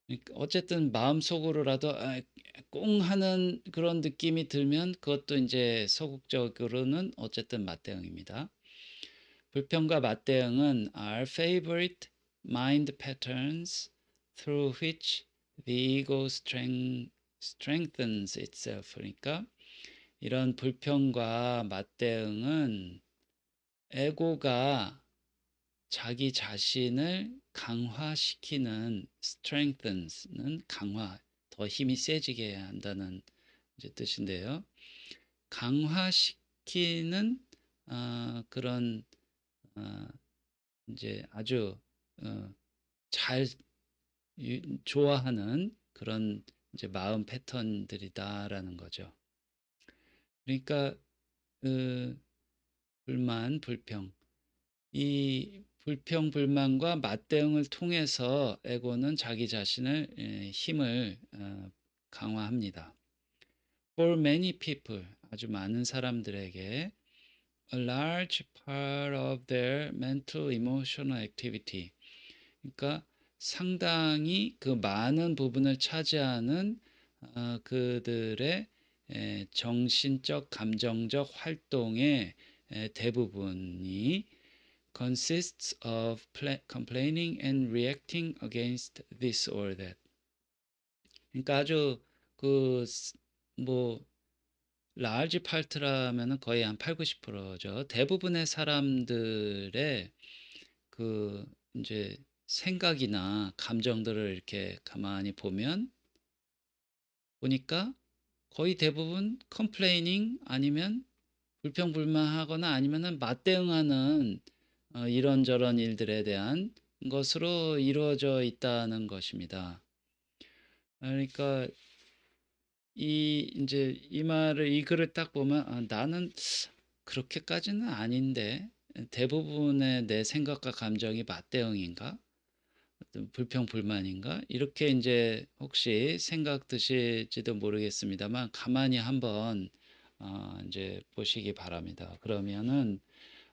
Speaker 1: 그러니까 어쨌든 마음속으로라도 꽁 하는 그런 느낌이 들면 그것도 이제 소극적으로는 어쨌든 맞대응입니다. 불평과 맞대응은 are favorite mind patterns through which the ego strengthens itself. 그러니까 이런 불평과 맞대응은 에고가 자기 자신을 강화시키는 strengthens는 강화, 더 힘이 세지게 한다는 이제 뜻인데요. 강화시키는 그런 이제 아주 잘 좋아하는 그런 이제 마음 패턴들이다라는 거죠. 그러니까 그 불만, 불평. 이 불평, 불만과 맞대응을 통해서 에고는 자기 자신을 힘을 강화합니다. For many people, 아주 많은 사람들에게 a large part of their mental emotional activity. 그러니까 상당히 그 많은 부분을 차지하는 그들의 정신적, 감정적 활동의 대부분이 consists of complaining and reacting against this or that. 그러니까 아주 그뭐 large part라면은 거의 한 8, 90%죠. 대부분의 사람들의 그 이제 생각이나 감정들을 이렇게 가만히 보니까 거의 대부분 complaining 아니면 불평불만하거나 아니면은 맞대응하는 이런저런 일들에 대한 것으로 이루어져 있다는 것입니다. 그러니까 이 글을 딱 보면 나는 그렇게까지는 아닌데 대부분의 내 생각과 감정이 맞대응인가? 어떤 불평 불만인가? 이렇게 이제 혹시 생각 드실지도 모르겠습니다만 가만히 한번 이제 보시기 바랍니다. 그러면은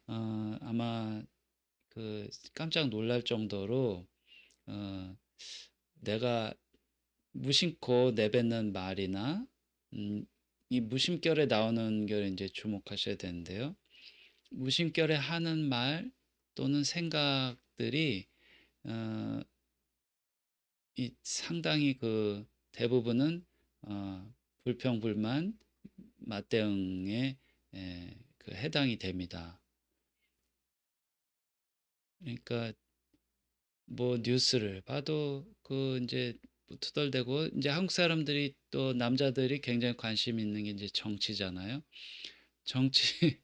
Speaker 1: 아마 그 깜짝 놀랄 정도로 어, 내가 무심코 내뱉는 말이나 이 무심결에 나오는 걸 이제 주목하셔야 되는데요. 무심결에 하는 말 또는 생각들이 어, 이 상당히 그 대부분은 불평, 불만, 맞대응에 그 해당이 됩니다. 그러니까 뭐 뉴스를 봐도 그 이제 뭐 투덜대고 이제 한국 사람들이 또 남자들이 굉장히 관심 있는 게 이제 정치잖아요. 정치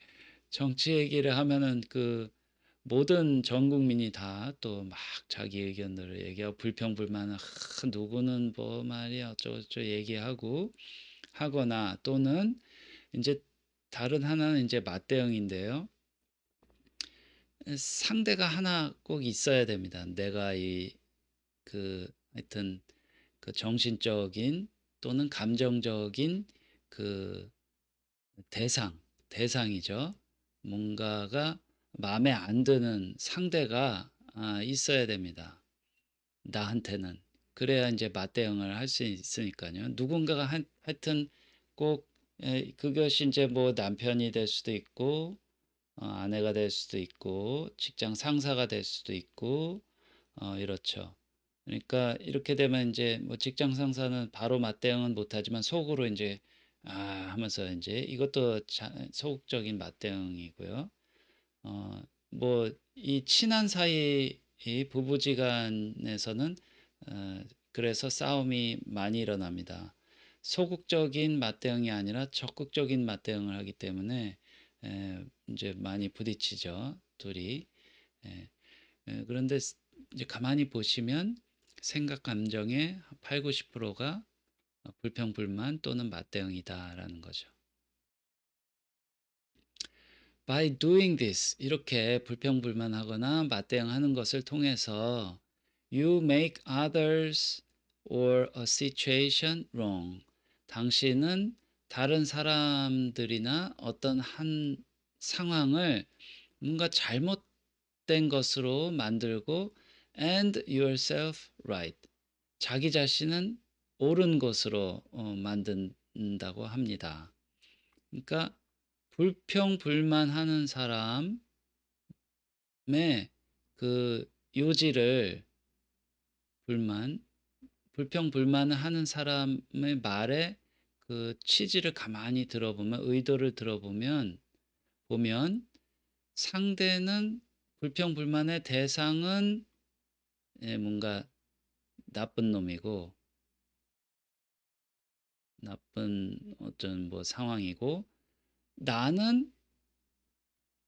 Speaker 1: 정치 얘기를 하면은 그 모든 전 국민이 다 또 막 자기 의견들을 얘기하고 불평불만을 누구는 뭐 말이야 어쩌고저쩌고 얘기하고 하거나 또는 이제 다른 하나는 이제 맞대응인데요. 상대가 하나 꼭 있어야 됩니다. 내가 하여튼 그 정신적인 또는 감정적인 그 대상이죠. 뭔가가 마음에 안 드는 상대가 있어야 됩니다. 나한테는. 그래야 이제 맞대응을 할 수 있으니까요. 누군가가 하여튼 꼭 그것이 이제 뭐 남편이 될 수도 있고 아내가 될 수도 있고 직장 상사가 될 수도 있고 이렇죠. 그러니까 이렇게 되면 이제 뭐 직장 상사는 바로 맞대응은 못하지만 속으로 이제 하면서 이제 이것도 소극적인 맞대응이고요. 뭐 이 친한 사이 이 부부지간에서는 그래서 싸움이 많이 일어납니다. 소극적인 맞대응이 아니라 적극적인 맞대응을 하기 때문에 이제 많이 부딪히죠, 둘이. 예. 그런데 이제 가만히 보시면 생각 감정의 8, 90%가 불평, 불만 또는 맞대응이다라는 거죠. By doing this, 이렇게 불평, 불만하거나 맞대응하는 것을 통해서 you make others or a situation wrong. 당신은 다른 사람들이나 어떤 한 상황을 뭔가 잘못된 것으로 만들고 and yourself right. 자기 자신은 옳은 것으로 만든다고 합니다. 그러니까 불평불만하는 사람의 그 요지를 불만, 불평불만을 하는 사람의 말에 그 취지를 가만히 들어보면 의도를 보면 상대는 불평불만의 대상은 뭔가 나쁜 놈이고 나쁜 어떤 뭐 상황이고 나는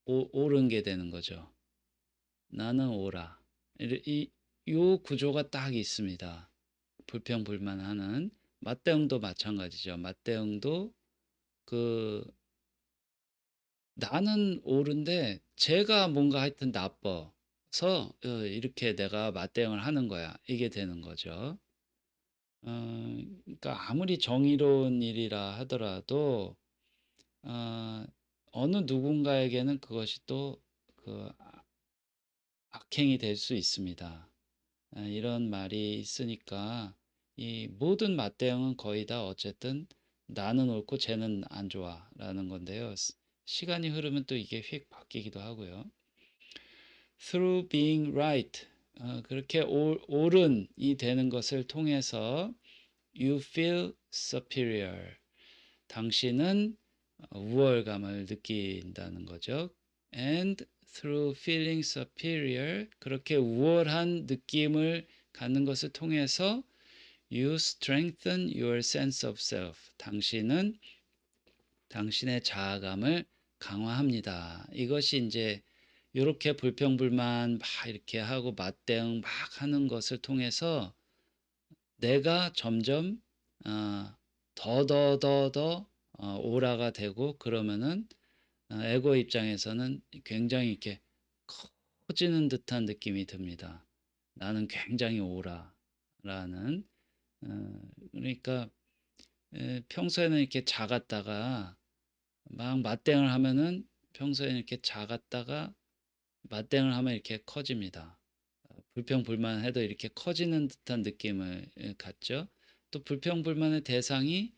Speaker 1: 옳은 게 되는 거죠. 나는 옳아. 요 구조가 딱 있습니다. 불평불만하는 맞대응도 마찬가지죠. 맞대응도 그 나는 옳은데 쟤가 뭔가 하여튼 나빠서 이렇게 내가 맞대응을 하는 거야. 이게 되는 거죠. 그러니까 아무리 정의로운 일이라 하더라도 어, 어느 누군가에게는 그것이 또 그 악행이 될 수 있습니다. 이런 말이 있으니까 이 모든 맞대응은 거의 다 어쨌든 나는 옳고 쟤는 안 좋아라는 건데요. 시간이 흐르면 또 이게 휙 바뀌기도 하고요. Through being right, 그렇게 옳은이 되는 것을 통해서 you feel superior. 당신은 우월감을 느낀다는 거죠. And through feeling superior, 그렇게 우월한 느낌을 갖는 것을 통해서 you strengthen your sense of self. 당신은 당신의 자아감을 강화합니다. 이것이 이제 이렇게 불평불만 막 이렇게 하고 맞대응 막 하는 것을 통해서 내가 점점 어, 더더더더 오라가 되고 그러면은 에고 입장에서는 굉장히 이렇게 커지는 듯한 느낌이 듭니다. 나는 굉장히 오라라는 그러니까 평소에는 이렇게 작았다가 막 맞대응을 하면은 평소에는 이렇게 작았다가 맞대응을 하면 이렇게 커집니다. 불평불만해도 이렇게 커지는 듯한 느낌을 갖죠. 또 불평불만의 대상이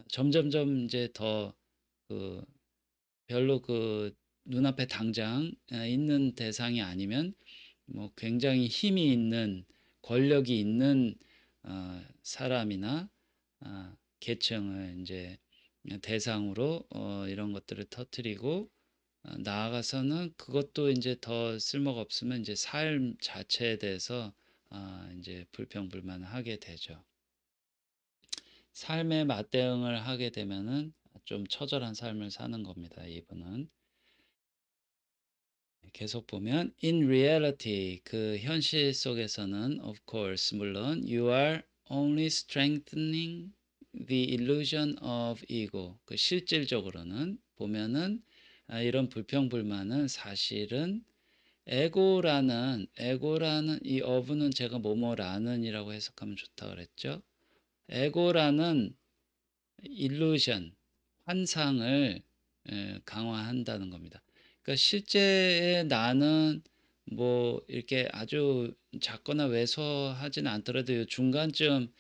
Speaker 1: 점점점 이제 더그 별로 그 눈앞에 당장 있는 대상이 아니면 뭐 굉장히 힘이 있는 권력이 있는 사람이나 계층을 이제 대상으로 이런 것들을 터뜨리고 나아가서는 그것도 이제 더 쓸모가 없으면 이제 삶 자체에 대해서 이제 불평불만을 하게 되죠. 삶에 맞대응을 하게 되면은 좀 처절한 삶을 사는 겁니다. 이분은. 계속 보면 in reality 그 현실 속에서는 of course 물론 you are only strengthening the illusion of ego 그 실질적으로는 보면은 이런 불평불만은 사실은 에고라는 이 of는 제가 뭐뭐라는이라고 해석하면 좋다 그랬죠. 에고라는 illusion 환상을 강화한다는 겁니다. 그러니까 실제의 나는 뭐 이렇게 아주 작거나 왜소하지는 않더라도 중간쯤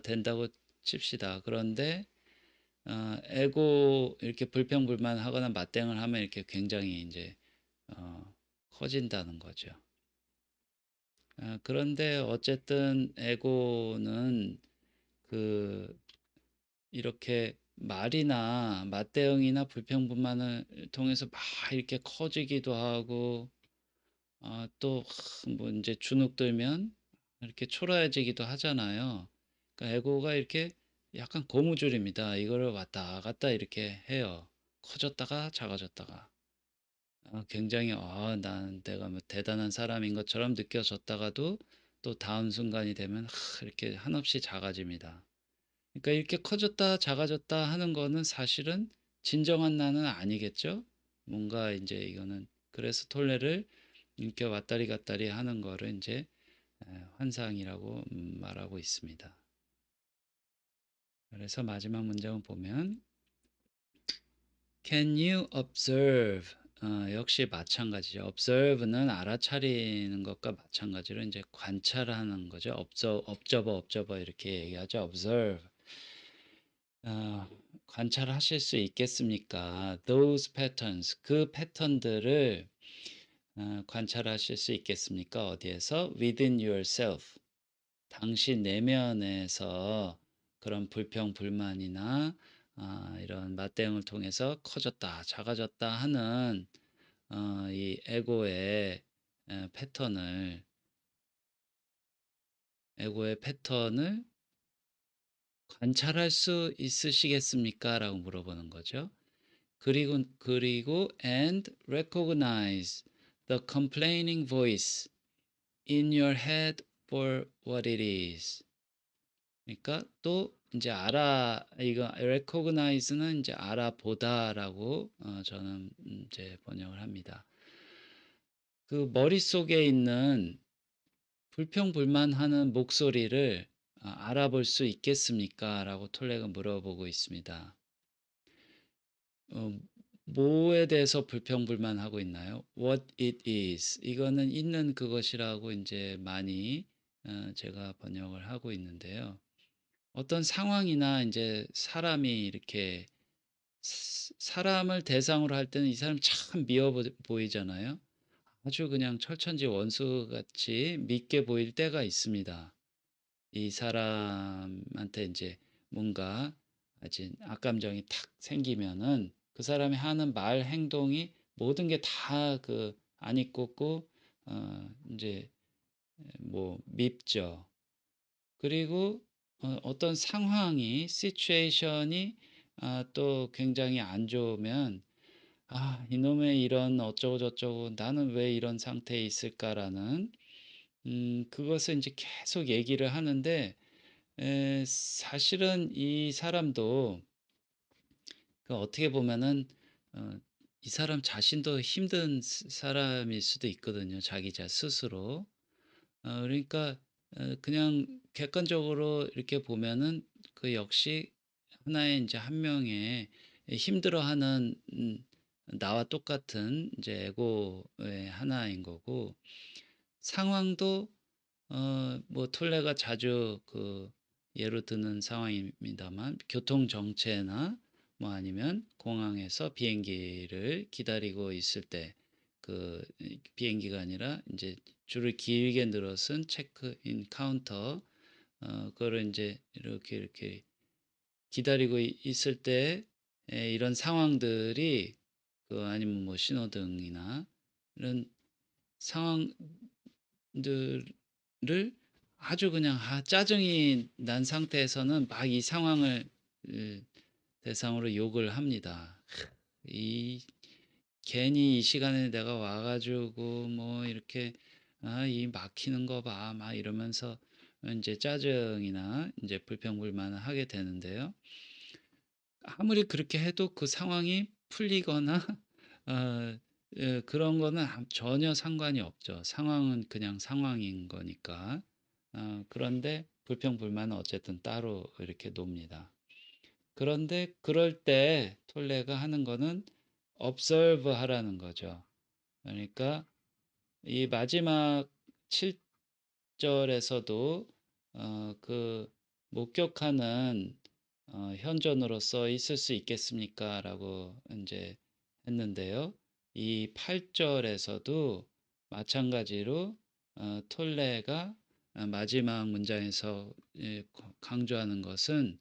Speaker 1: 된다고 칩시다. 그런데 에고 이렇게 불평불만하거나 맞대응을 하면 이렇게 굉장히 이제 커진다는 거죠. 그런데 어쨌든 에고는 그 이렇게 말이나 맞대응이나 불평불만을 통해서 막 이렇게 커지기도 하고 또 뭐 이제 주눅 들면 이렇게 초라해지기도 하잖아요. 그러니까 에고가 이렇게 약간 고무줄입니다. 이거를 왔다 갔다 이렇게 해요. 커졌다가 작아졌다가 굉장히 난 내가 뭐 대단한 사람인 것처럼 느껴졌다가도 또 다음 순간이 되면 이렇게 한없이 작아집니다. 그러니까 이렇게 커졌다 작아졌다 하는 거는 사실은 진정한 나는 아니겠죠. 뭔가 이제 이거는 그래서 톨레를 이렇게 왔다리 갔다리 하는 거를 이제 환상이라고 말하고 있습니다. 그래서 마지막 문장을 보면 Can you observe? 역시 마찬가지죠. observe는 알아차리는 것과 마찬가지로 이제 관찰하는 거죠. observer 이렇게 얘기하죠. observe. 아, 관찰하실 수 있겠습니까? Those patterns, 그 패턴들을 관찰하실 수 있겠습니까? 어디에서? Within yourself, 당신 내면에서 그런 불평, 불만이나 이런 맞대응을 통해서 커졌다, 작아졌다 하는 이 패턴을, 에고의 패턴을 관찰할 수 있으시겠습니까? 라고 물어보는 거죠. 그리고 and recognize the complaining voice in your head for what it is. 그러니까 또 인제 이거 recognize는 인제 알아보다라고 저는 인제 번역을 합니다. 그 머릿속에 있는 불평불만하는 목소리를 알아볼 수 있겠습니까?"라고 톨렉은 물어보고 있습니다. 어 뭐에 대해서 불평불만하고 있나요? "What it is." 이거는 있는 그것이라고 인제 많이 제가 번역을 하고 있는데요. 어떤 상황이나 인제 사람이 이렇게 사람을 대상으로 할 때는 이 사람 참 미워 보이잖아요. 아주 그냥 철천지 원수같이 밉게 보일 때가 있습니다. 이 사람한테 인제 뭔가 아진 악감정이 탁 생기면은 그 사람이 하는 말 행동이 모든 게 다 안 이뻤고 인제 뭐 밉죠. 그리고 어떤 상황이 시츄에이션이 또 굉장히 안 좋으면 '아 이놈의 이런 어쩌고 저쩌고 나는 왜 이런 상태에 있을까.'라는 그것을 인제 계속 얘기를 하는데 사실은 이 사람도 어떻게 보면은 어 이 사람 자신도 힘든 사람일 수도 있거든요, 자기 스스로. 그러니까 그냥 객관적으로 이렇게 보면은 그 역시 하나의 인제 한 명의 힘들어하는 나와 똑같은 인제 에고의 하나인 거고, 상황도 뭐 톨레가 자주 예로 드는 상황입니다만 교통 정체나 뭐 아니면 공항에서 비행기를 기다리고 있을 때 이 비행기가 아니라 인제 줄을 길게 늘어선 체크인 카운터, 그거를 인제 이렇게 기다리고 있을 때 이런 상황들이 아니면 뭐 신호등이나 이런 상황들을 아주 그냥 짜증이 난 상태에서는 막 이 상황을 으 대상으로 욕을 합니다. 이 괜히 이 시간에 내가 와 가지고 뭐 이렇게 이 막히는 거 봐." 막 이러면서 인제 짜증이나 인제 불평불만을 하게 되는데요. 아무리 그렇게 해도 그 상황이 풀리거나 어 그런 거는 전혀 상관이 없죠. 상황은 그냥 상황인 거니까. 그런데 불평불만은 어쨌든 따로 이렇게 놉니다. 그런데 그럴 때 톨레가 하는 거는 observe 하라는 거죠. 그러니까 이 마지막 7 절에서도 목격하는 현존으로서 있을 수 있겠습니까?"라고 인제 했는데요. 이 8 절에서도 마찬가지로 톨레가 마지막 문장에서 강조하는 것은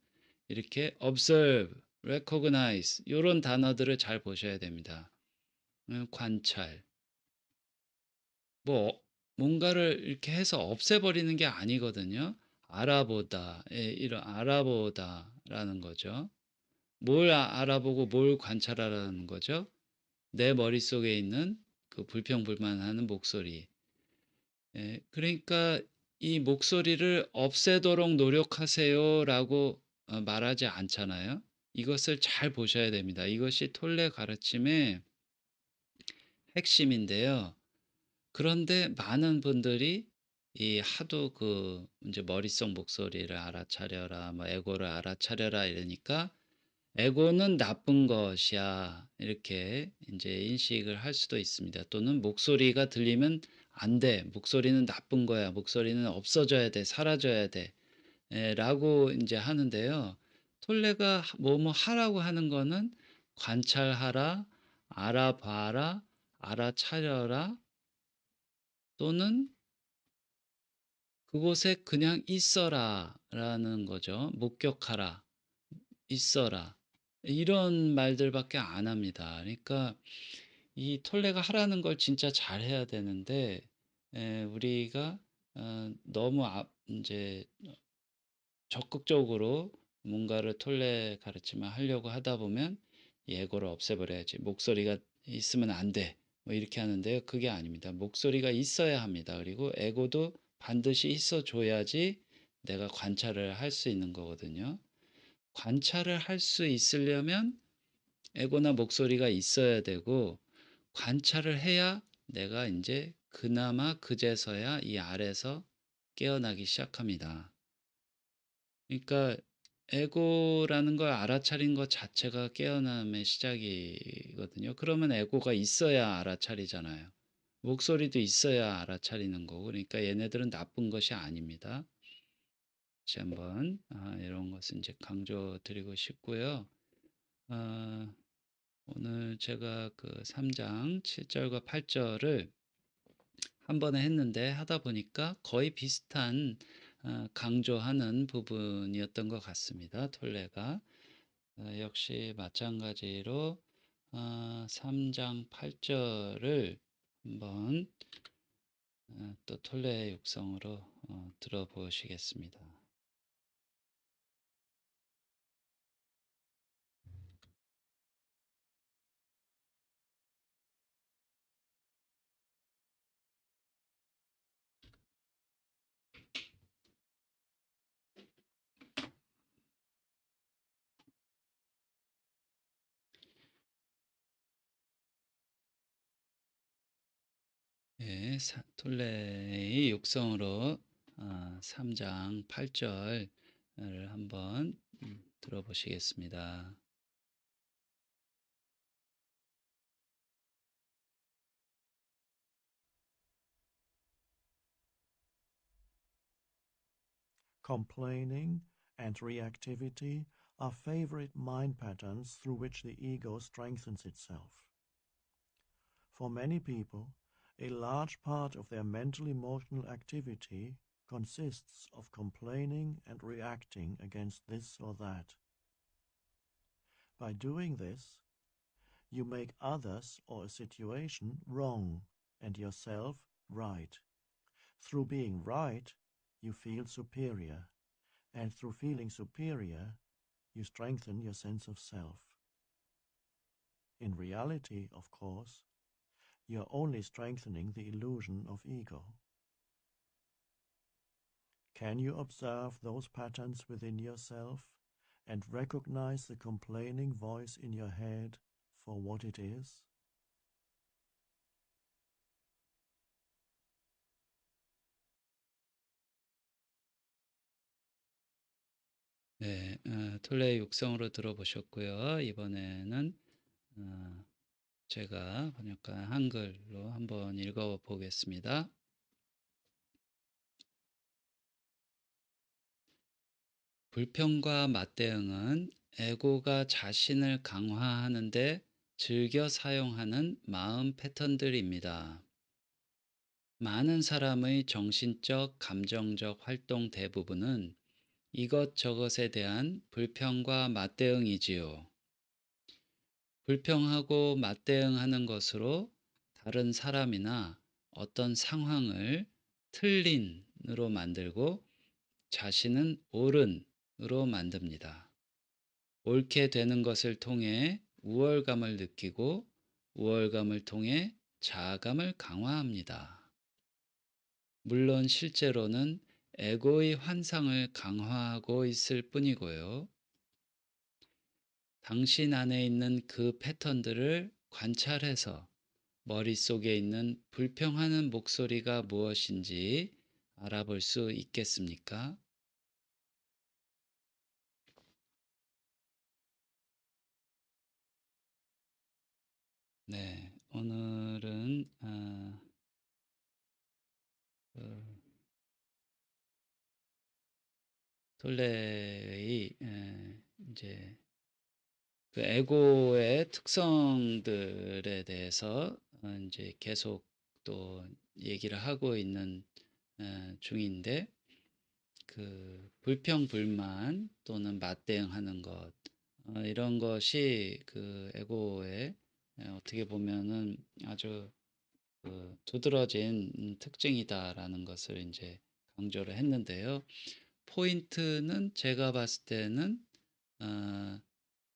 Speaker 1: 이렇게 observe, recognize 요런 단어들을 잘 보셔야 됩니다. 관찰. 뭐 뭔가를 이렇게 해서 없애버리는 게 아니거든요. 알아보다. 예, 이런 알아보다라는 거죠. 뭘 알아보고 뭘 관찰하라는 거죠? 내 머릿속에 있는 그 불평불만하는 목소리. 예, 그러니까 이 목소리를 "없애도록 노력하세요."라고 말하지 않잖아요. 이것을 잘 보셔야 됩니다. 이것이 톨레 가르침의 핵심인데요. 그런데 많은 분들이 이 하도 인제 "머릿속 목소리를 알아차려라." 뭐 "에고를 알아차려라." 이러니까 '에고는 나쁜 것이야.' 이렇게 인제 인식을 할 수도 있습니다. 또는 '목소리가 들리면 안 돼. 목소리는 나쁜 거야. 목소리는 없어져야 돼. 사라져야 돼.' 라고 인제 하는데요. 톨레가 뭐뭐 하라고 하는 거는 관찰하라, 알아봐라, 알아차려라, 또는 그곳에 그냥 있어라라는 거죠. 목격하라, 있어라. 이런 말들밖에 안 합니다. 그러니까 이 톨레가 하라는 걸 진짜 잘해야 되는데 우리가 너무 인제 적극적으로 뭔가를 톨레 가르침을 하려고 하다 보면 "예고를 없애버려야지. 목소리가 있으면 안 돼." 뭐 이렇게 하는데요. 그게 아닙니다. 목소리가 있어야 합니다. 그리고 에고도 반드시 있어 줘야지 내가 관찰을 할 수 있는 거거든요. 관찰을 할 수 있으려면 에고나 목소리가 있어야 되고 관찰을 해야 내가 인제 그나마 그제서야 이 알에서 깨어나기 시작합니다. 그러니까 에고라는 걸 알아차린 것 자체가 깨어남의 시작이거든요. 그러면 에고가 있어야 알아차리잖아요. 목소리도 있어야 알아차리는 거고 그러니까 얘네들은 나쁜 것이 아닙니다. 다시 한번 이런 것을 인제 강조드리고 싶고요. 아 오늘 제가 그 3장 7 절과 8 절을 한 번에 했는데 하다 보니까 거의 비슷한 강조하는 부분이었던 것 같습니다, 톨레가. 역시 마찬가지로 3장 8 절을 한번 또 톨레의 육성으로 들어보시겠습니다. 예, 톨레의 육성으로 3장 8 절을 한번 들어보시겠습니다.
Speaker 2: Complaining and reactivity are favorite mind patterns through which the ego strengthens itself. For many people, a large part of their mental emotional activity consists of complaining and reacting against this or that. By doing this, you make others or a situation wrong and yourself right. Through being right, you feel superior, and through feeling superior, you strengthen your sense of self. In reality, of course, you're only strengthening the illusion of ego. Can you observe those patterns within yourself and recognize the complaining voice in your head for what it is?
Speaker 1: 네, 톨레의 육성으로 들어보셨고요. 이번에는 어, 제가 번역한 한글로 한번 읽어 보겠습니다. 불평과 맞대응은 에고가 자신을 강화하는데 즐겨 사용하는 마음 패턴들입니다. 많은 사람의 정신적, 감정적 활동 대부분은 이것저것에 대한 불평과 맞대응이지요. 불평하고 맞대응하는 것으로 다른 사람이나 어떤 상황을 틀린으로 만들고 자신은 옳은으로 만듭니다. 옳게 되는 것을 통해 우월감을 느끼고 우월감을 통해 자아감을 강화합니다. 물론 실제로는 에고의 환상을 강화하고 있을 뿐이고요. 당신 안에 있는 그 패턴들을 관찰해서 머릿속에 있는 불평하는 목소리가 무엇인지 알아볼 수 있겠습니까? 네, 오늘은 그 솔레의 이제 그 에고의 특성들에 대해서 이제 계속 또 얘기를 하고 있는 중인데 그 불평, 불만 또는 맞대응하는 것 이런 것이 그 에고의 어떻게 보면은 아주 그 두드러진 특징이다라는 것을 이제 강조를 했는데요. 포인트는 제가 봤을 때는 어,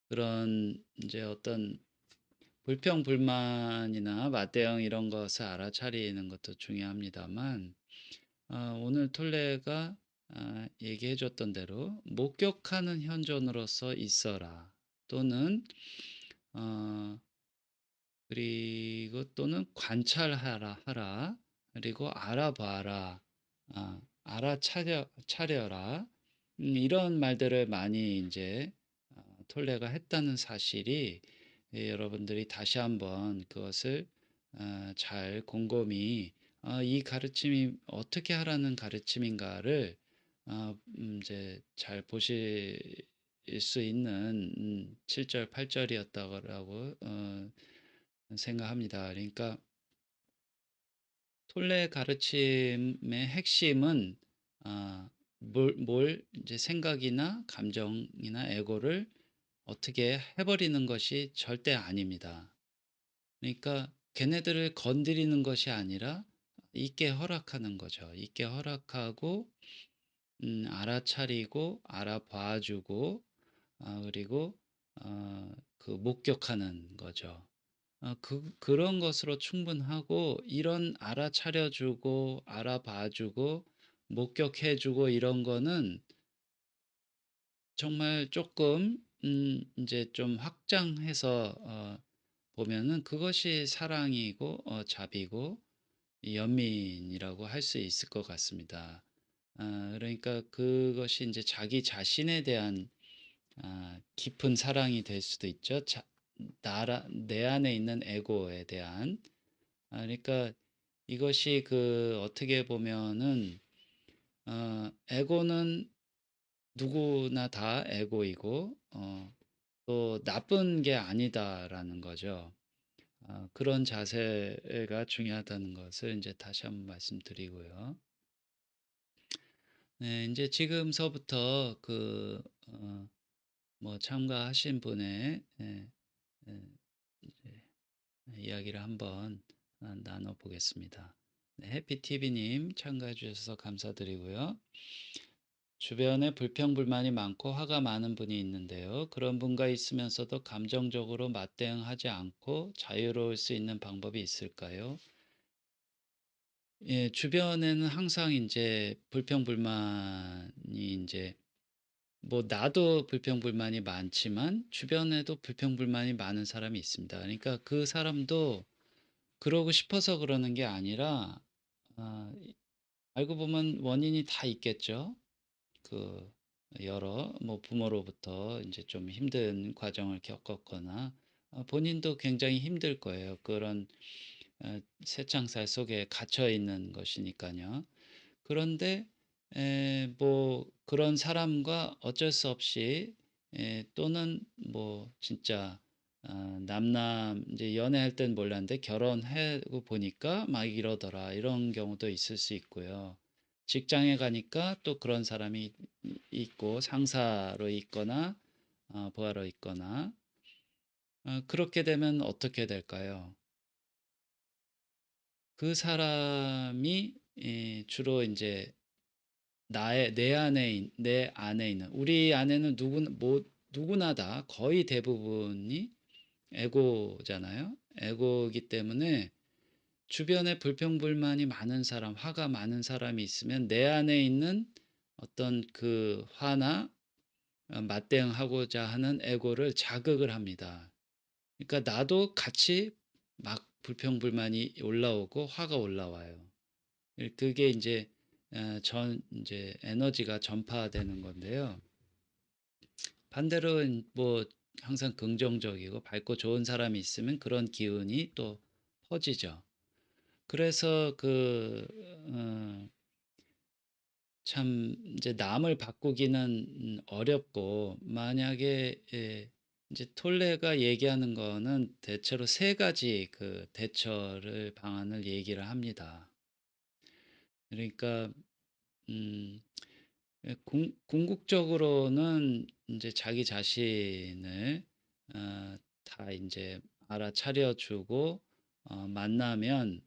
Speaker 1: 그런 이제 어떤 불평, 불만이나 맞대응 이런 것을 알아차리는 것도 중요합니다만 오늘 톨레가 얘기해 줬던 대로 목격하는 현존으로서 있어라. 또는 어 그리고 또는 관찰하라 하라. 그리고 알아봐라. 알아차려라. 이런 말들을 많이 이제 톨레가 했다는 사실이, 여러분들이 다시 한번 그것을 잘 곰곰이 이 가르침이 어떻게 하라는 가르침인가를 제잘 보실 수 있는 7절 8 절이었다고 생각합니다. 그러니까 톨레 가르침의 핵심은 뭘 이제 생각이나 감정이나 에고를 어떻게 해 버리는 것이 절대 아닙니다. 그러니까 걔네들을 건드리는 것이 아니라 있게 허락하는 거죠. 있게 허락하고 알아차리고 알아봐 주고 그리고 그 목격하는 거죠. 그런 것으로 충분하고, 이런 알아차려 주고 알아봐 주고 목격해 주고 이런 거는 정말 조금 인제 좀 확장해서 보면은 그것이 사랑이고 자비고 이 연민이라고 할 수 있을 것 같습니다. 그러니까 그것이 인제 자기 자신에 대한 깊은 사랑이 될 수도 있죠. 나라 내 안에 있는 에고에 대한. 그러니까 이것이 어떻게 보면은 에고는 누구나 다 에고이고 또 '나쁜 게 아니다.'라는 거죠. 그런 자세가 중요하다는 것을 인제 다시 한번 말씀드리고요. 네, 인제 지금서부터 뭐 참가하신 분의 예 이제 이야기를 한번 나눠 보겠습니다. 네, 해피티비 님 참가해 주셔서 감사드리고요. 주변에 불평불만이 많고 화가 많은 분이 있는데요. 그런 분과 있으면서도 감정적으로 맞대응하지 않고 자유로울 수 있는 방법이 있을까요? 예, 주변에는 항상 인제 불평불만이 인제, 뭐 나도 불평불만이 많지만 주변에도 불평불만이 많은 사람이 있습니다. 그러니까 그 사람도 그러고 싶어서 그러는 게 아니라 알고 보면 원인이 다 있겠죠. 그 여러 뭐 부모로부터 이제 좀 힘든 과정을 겪었거나 본인도 굉장히 힘들 거예요. 그런 새창살 속에 갇혀 있는 것이니까요. 그런데 뭐 그런 사람과 어쩔 수 없이, 또는 뭐 진짜 남남 이제 연애할 땐 몰랐는데 결혼하고 보니까 막 이러더라. 이런 경우도 있을 수 있고요. 직장에 가니까 또 그런 사람이 있고, 상사로 있거나 부하로 있거나. 그렇게 되면 어떻게 될까요? 그 사람이 주로 이제 나의 내 안에 있는, 우리 안에는 누구나 다 거의 대부분이 에고잖아요. 에고이기 때문에 주변에 불평불만이 많은 사람, 화가 많은 사람이 있으면 내 안에 있는 어떤 그 화나 맞대응하고자 하는 에고를 자극을 합니다. 그러니까 나도 같이 막 불평불만이 올라오고 화가 올라와요. 그게 이제 전 이제 에너지가 전파되는 건데요. 반대로 뭐 항상 긍정적이고 밝고 좋은 사람이 있으면 그런 기운이 또 퍼지죠. 그래서 참 이제 남을 바꾸기는 어렵고, 만약에 제 톨레가 얘기하는 거는 대체로 세 가지 대처를 방안을 얘기를 합니다. 그러니까 음 궁극적으로는 이제 자기 자신을 다 이제 알아차려 주고 만나면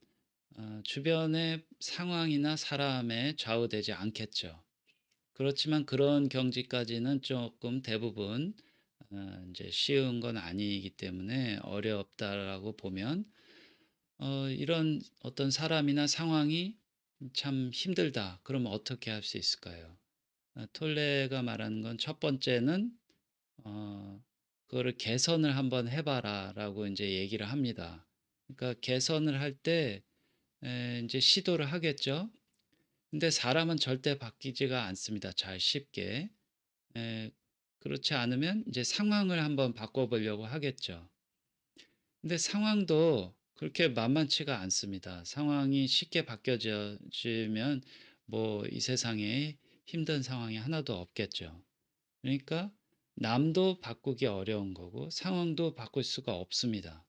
Speaker 1: 주변의 상황이나 사람에 좌우되지 않겠죠. 그렇지만 그런 경지까지는 조금 대부분 제 쉬운 건 아니기 때문에 어렵다라고 보면, 이런 어떤 사람이나 상황이 참 힘들다. 그러면 어떻게 할 수 있을까요? 톨레가 말하는 건 첫 번째는 어 그거를 "개선을 한번 해 봐라."라고 인제 얘기를 합니다. 그러니까 개선을 할 때 인제 시도를 하겠죠. 근데 사람은 절대 바뀌지가 않습니다, 잘 쉽게. 에 그렇지 않으면 이제 상황을 한번 바꿔 보려고 하겠죠. 근데 상황도 그렇게 만만치가 않습니다. 상황이 쉽게 바뀌어져 지면 뭐 이 세상에 힘든 상황이 하나도 없겠죠. 그러니까 남도 바꾸기 어려운 거고 상황도 바꿀 수가 없습니다.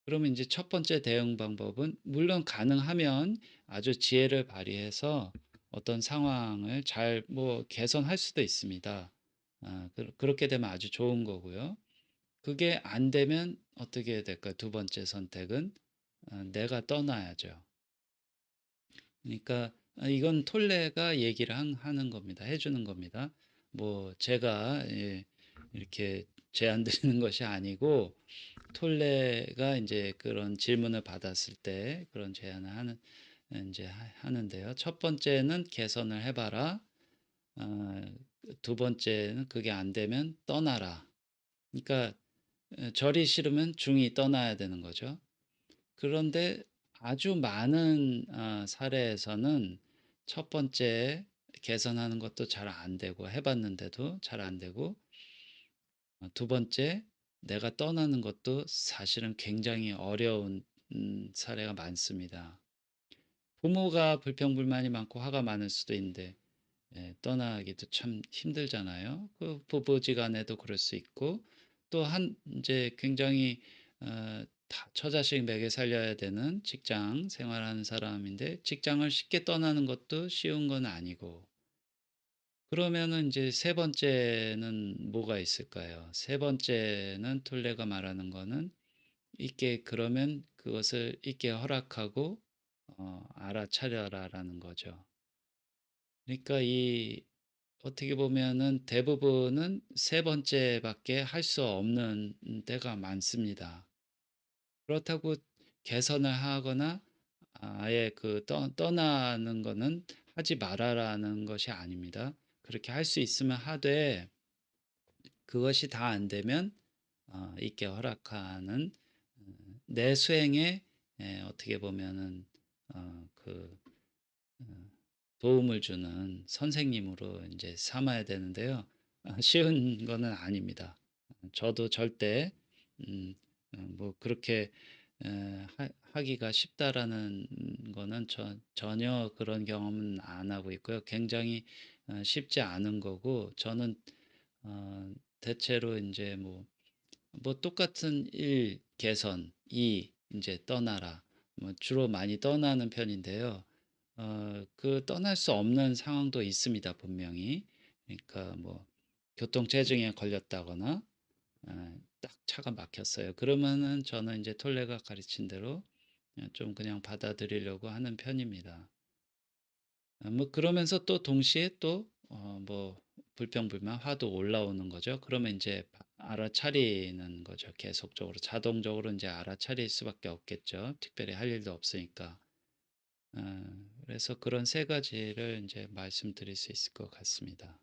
Speaker 1: 그러면 이제 첫 번째 대응 방법은 물론 가능하면 아주 지혜를 발휘해서 어떤 상황을 잘 뭐 개선할 수도 있습니다. 그렇게 되면 아주 좋은 거고요. 그게 안 되면 어떻게 해야 될까요? 두 번째 선택은 내가 떠나야죠. 그러니까 이건 톨레가 얘기를 하는 겁니다. 해 주는 겁니다. 뭐 제가 이렇게 제안 드리는 것이 아니고 톨레가 이제 그런 질문을 받았을 때 그런 제안을 인제 하는데요. 첫 번째는 "개선을 해 봐라." 어 두 번째는 "그게 안 되면 떠나라." 그러니까 절이 싫으면 중이 떠나야 되는 거죠. 그런데 아주 많은 사례에서는 첫 번째 개선하는 것도 잘 안 되고 해 봤는데도 잘 안 되고 두 번째 내가 떠나는 것도 사실은 굉장히 어려운 사례가 많습니다. 부모가 불평불만이 많고 화가 많을 수도 있는데 떠나기도 참 힘들잖아요. 그 부부지간에도 그럴 수 있고 또 한 이제 굉장히 다 처자식 먹여 살려야 되는 직장 생활하는 사람인데 직장을 쉽게 떠나는 것도 쉬운 건 아니고 그러면은 이제 세 번째는 뭐가 있을까요? 세 번째는 톨레가 말하는 거는 있게 그러면 그것을 있게 허락하고 알아차려라라는 거죠. 그러니까 이 어떻게 보면은 대부분은 세 번째밖에 할 수 없는 때가 많습니다. 그렇다고 개선을 하거나 아예 그 떠나는 거는 하지 말아라는 것이 아닙니다. 그렇게 할 수 있으면 하되 그것이 다 안 되면 있게 허락하는 내 수행에 어떻게 보면은 그 도움을 주는 선생님으로 이제 삼아야 되는데요. 쉬운 거는 아닙니다. 저도 절대 뭐 그렇게 하 하기가 쉽다라는 거는 전혀 그런 경험은 안 하고 있고요. 굉장히 쉽지 않은 거고 저는 대체로 이제 뭐 똑같은 일 개선, 이 인제 떠나라. 뭐 주로 많이 떠나는 편인데요. 그 떠날 수 없는 상황도 있습니다, 분명히. 그러니까 뭐 교통체증에 걸렸다거나 딱 차가 막혔어요. 그러면은 저는 인제 톨레가 가르친 대로 좀 그냥 받아들이려고 하는 편입니다. 뭐 그러면서 또 동시에 또 뭐 불평불만 화도 올라오는 거죠. 그러면 인제 알아차리는 거죠. 계속적으로 자동적으로 인제 알아차릴 수밖에 없겠죠. 특별히 할 일도 없으니까. 어 그래서 그런 세 가지를 인제 말씀드릴 수 있을 것 같습니다.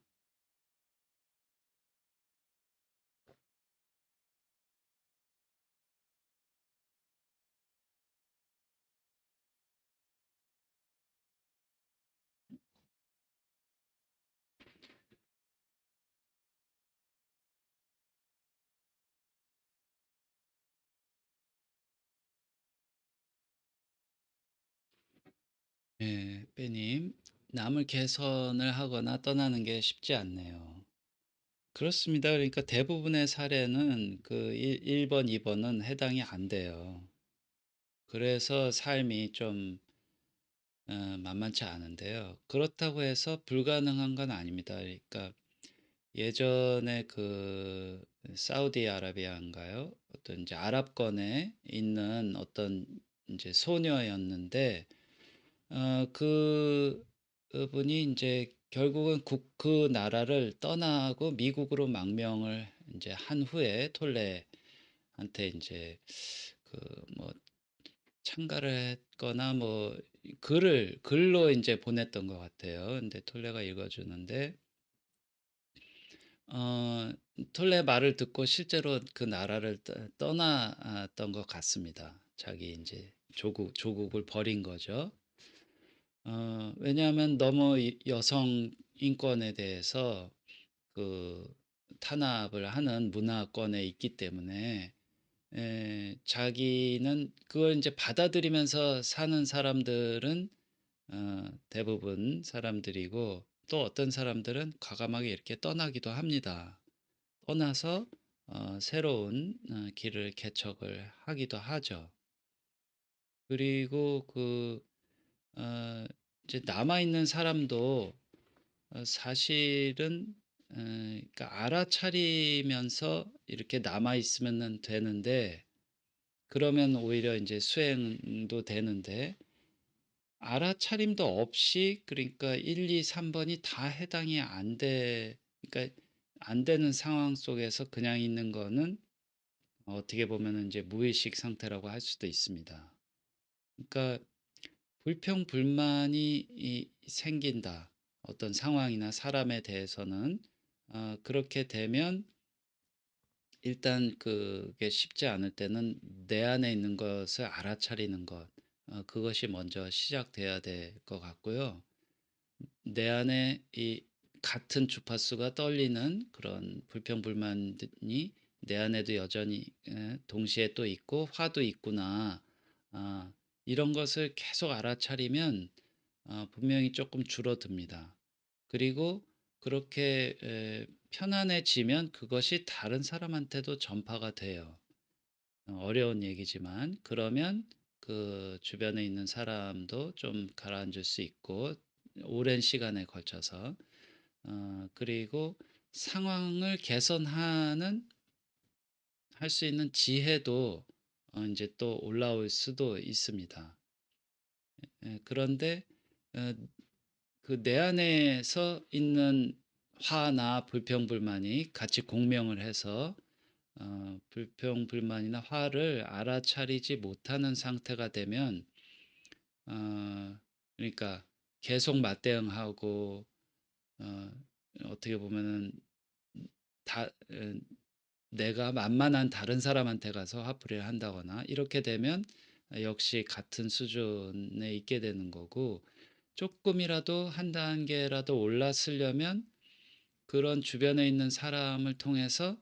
Speaker 1: 예. 빼님. 남을 개선을 하거나 떠나는 게 쉽지 않네요. 그렇습니다. 그러니까 대부분의 사례는 그 1 번, 2 번은 해당이 안 돼요. 그래서 삶이 좀 만만치 않은데요. 그렇다고 해서 불가능한 건 아닙니다. 그러니까 예전에 그 사우디아라비아인가요? 어떤 이제 아랍권에 있는 어떤 이제 소녀였는데 그분이 이제 결국은 그 나라를 떠나고 미국으로 망명을 이제 한 후에 톨레한테 이제 그 뭐 참가를 했거나 뭐 글로 이제 보냈던 것 같아요. 근데 톨레가 읽어 주는데 어 톨레 말을 듣고 실제로 그 나라를 떠났던 것 같습니다. 자기 이제 조국을 버린 거죠. 왜냐하면 너무 이 여성 인권에 대해서 그 탄압을 하는 문화권에 있기 때문에 자기는 그걸 이제 받아들이면서 사는 사람들은 대부분 사람들이고, 또 어떤 사람들은 과감하게 이렇게 떠나기도 합니다. 떠나서 새로운 길을 개척을 하기도 하죠. 그리고 어 이제 남아 있는 사람도 사실은 그러니까 알아차리면서 이렇게 남아 있으면은 되는데, 그러면 오히려 이제 수행도 되는데, 알아차림도 없이, 그러니까 1, 2, 3 번이 다 해당이 그러니까 안 되는 상황 속에서 그냥 있는 거는 어떻게 보면은 이제 무의식 상태라고 할 수도 있습니다. 그러니까 불평불만이 생긴다, 어떤 상황이나 사람에 대해서는 그렇게 되면 일단 그게 쉽지 않을 때는 내 안에 있는 것을 알아차리는 것, 그것이 먼저 시작돼야 될 것 같고요. 내 안에 이 같은 주파수가 떨리는 그런 불평불만이 내 안에도 여전히 동시에 또 있고 화도 있구나. 아, 이런 것을 계속 알아차리면 분명히 조금 줄어듭니다. 그리고 그렇게 편안해지면 그것이 다른 사람한테도 전파가 돼요. 어려운 얘기지만, 그러면 그 주변에 있는 사람도 좀 가라앉을 수 있고, 오랜 시간에 걸쳐서 그리고 상황을 개선하는 할 수 있는 지혜도 이제 또 올라올 수도 있습니다. 그런데 어 그 내 안에서 있는 화나 불평불만이 같이 공명을 해서 불평불만이나 화를 알아차리지 못하는 상태가 되면 어 그러니까 계속 맞대응하고 어 어떻게 보면은 다 내가 만만한 다른 사람한테 가서 화풀이를 한다거나 이렇게 되면 역시 같은 수준에 있게 되는 거고, 조금이라도 한 단계라도 올랐으려면 그런 주변에 있는 사람을 통해서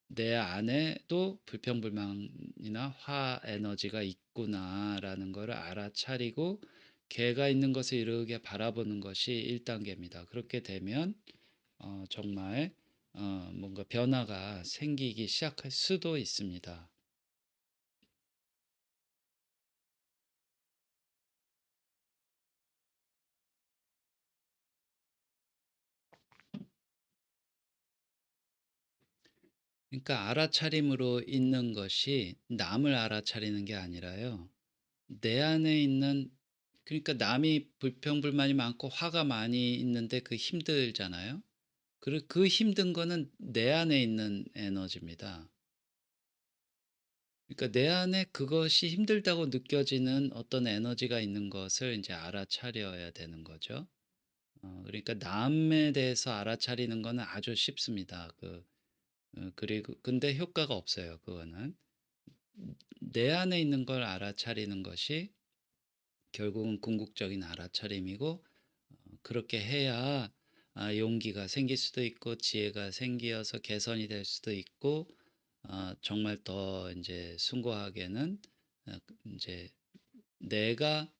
Speaker 1: 내 안에도 불평불만이나 화 에너지가 있구나라는 거를 알아차리고 개가 있는 것을 이르게 바라보는 것이 1 단계입니다. 그렇게 되면 정말 뭔가 변화가 생기기 시작할 수도 있습니다. 그러니까 알아차림으로 있는 것이 남을 알아차리는 게 아니라요, 내 안에 있는, 그러니까 남이 불평불만이 많고 화가 많이 있는데 힘들잖아요. 그 힘든 거는 내 안에 있는 에너지입니다. 그러니까 내 안에 그것이 힘들다고 느껴지는 어떤 에너지가 있는 것을 이제 알아차려야 되는 거죠. 그러니까 남에 대해서 알아차리는 거는 아주 쉽습니다. 그리고 근데 효과가 없어요, 그거는. 내 안에 있는 걸 알아차리는 것이 결국은 궁극적인 알아차림이고, 그렇게 해야 용기가 생길 수도 있고 지혜가 생기어서 개선이 될 수도 있고, 정말 더 이제 숭고하게는 제 내가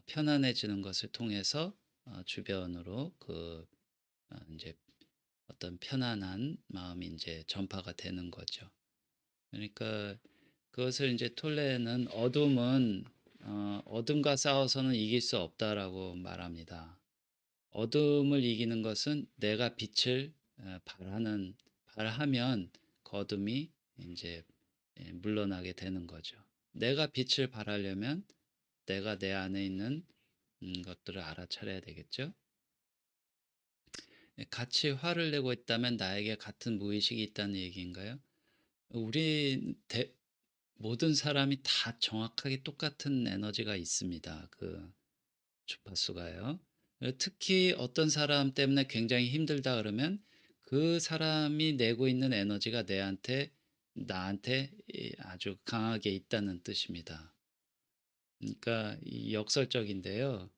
Speaker 1: 편안해지는 것을 통해서 주변으로 제 어떤 편안한 마음이 이제 전파가 되는 거죠. 그러니까 그것을 이제 톨레는 "어둠과 싸워서는 이길 수 없다."라고 말합니다. 어둠을 이기는 것은 내가 빛을 발하면 그 어둠이 인제 물러나게 되는 거죠. 내가 빛을 발하려면 내가 내 안에 있는 것들을 알아차려야 되겠죠. 같이 화를 내고 있다면 나에게 같은 무의식이 있다는 얘기인가요? 우리 모든 사람이 다 정확하게 똑같은 에너지가 있습니다. 주파수가요. 특히 어떤 사람 때문에 굉장히 힘들다 그러면 그 사람이 내고 있는 에너지가 나한테 아주 강하게 있다는 뜻입니다. 그러니까 이 역설적인데요.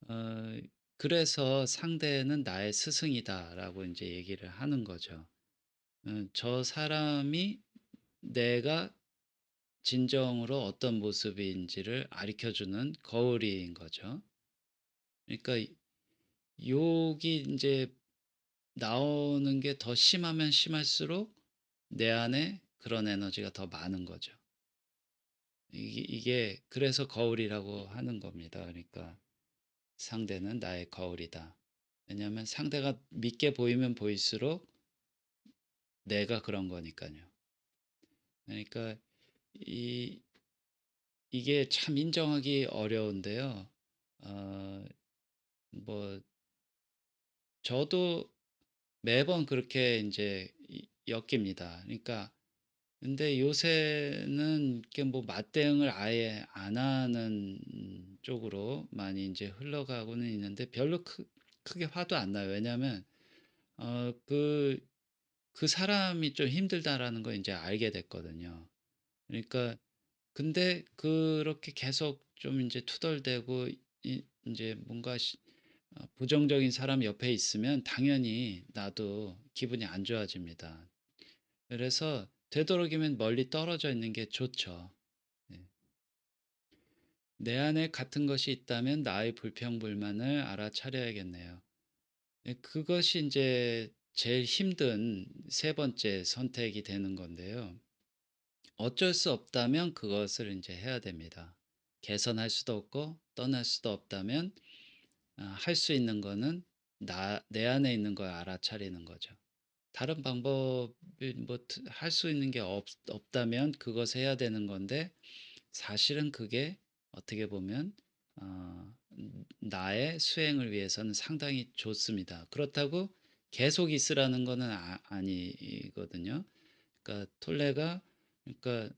Speaker 1: 어 그래서 "상대는 나의 스승이다."라고 이제 얘기를 하는 거죠. 저 사람이 내가 진정으로 어떤 모습인지를 가르쳐 주는 거울인 거죠. 그러니까 욕이 인제 나오는 게 더 심하면 심할수록 내 안에 그런 에너지가 더 많은 거죠. 이게 그래서 거울이라고 하는 겁니다. 그러니까 "상대는 나의 거울이다." 왜냐하면 상대가 밉게 보이면 보일수록 내가 그런 거니깐요. 그러니까 이 이게 참 인정하기 어려운데요. 어 뭐 저도 매번 그렇게 인제 엮입니다. 그러니까 근데 요새는 이렇게 뭐 맞대응을 아예 안 하는 쪽으로 많이 인제 흘러가고는 있는데 별로 크게 화도 안 나요. 왜냐하면 어 그 그 사람이 좀 힘들다라는 걸 인제 알게 됐거든요. 그러니까 근데 그렇게 계속 좀 인제 투덜대고 인제 뭔가 부정적인 사람 옆에 있으면 당연히 나도 기분이 안 좋아집니다. 그래서 되도록이면 멀리 떨어져 있는 게 좋죠. 네. 내 안에 같은 것이 있다면 나의 불평불만을 알아차려야겠네요. 예, 그것이 인제 제일 힘든 세 번째 선택이 되는 건데요. 어쩔 수 없다면 그것을 인제 해야 됩니다. 개선할 수도 없고 떠날 수도 없다면 할 수 있는 거는 내 안에 있는 걸 알아차리는 거죠. 다른 방법이 뭐 할 수 있는 게 없다면 그것을 해야 되는 건데 사실은 그게 어떻게 보면 나의 수행을 위해서는 상당히 좋습니다. 그렇다고 계속 있으라는 거는 아니거든요. 그러니까 톨레가 그러니까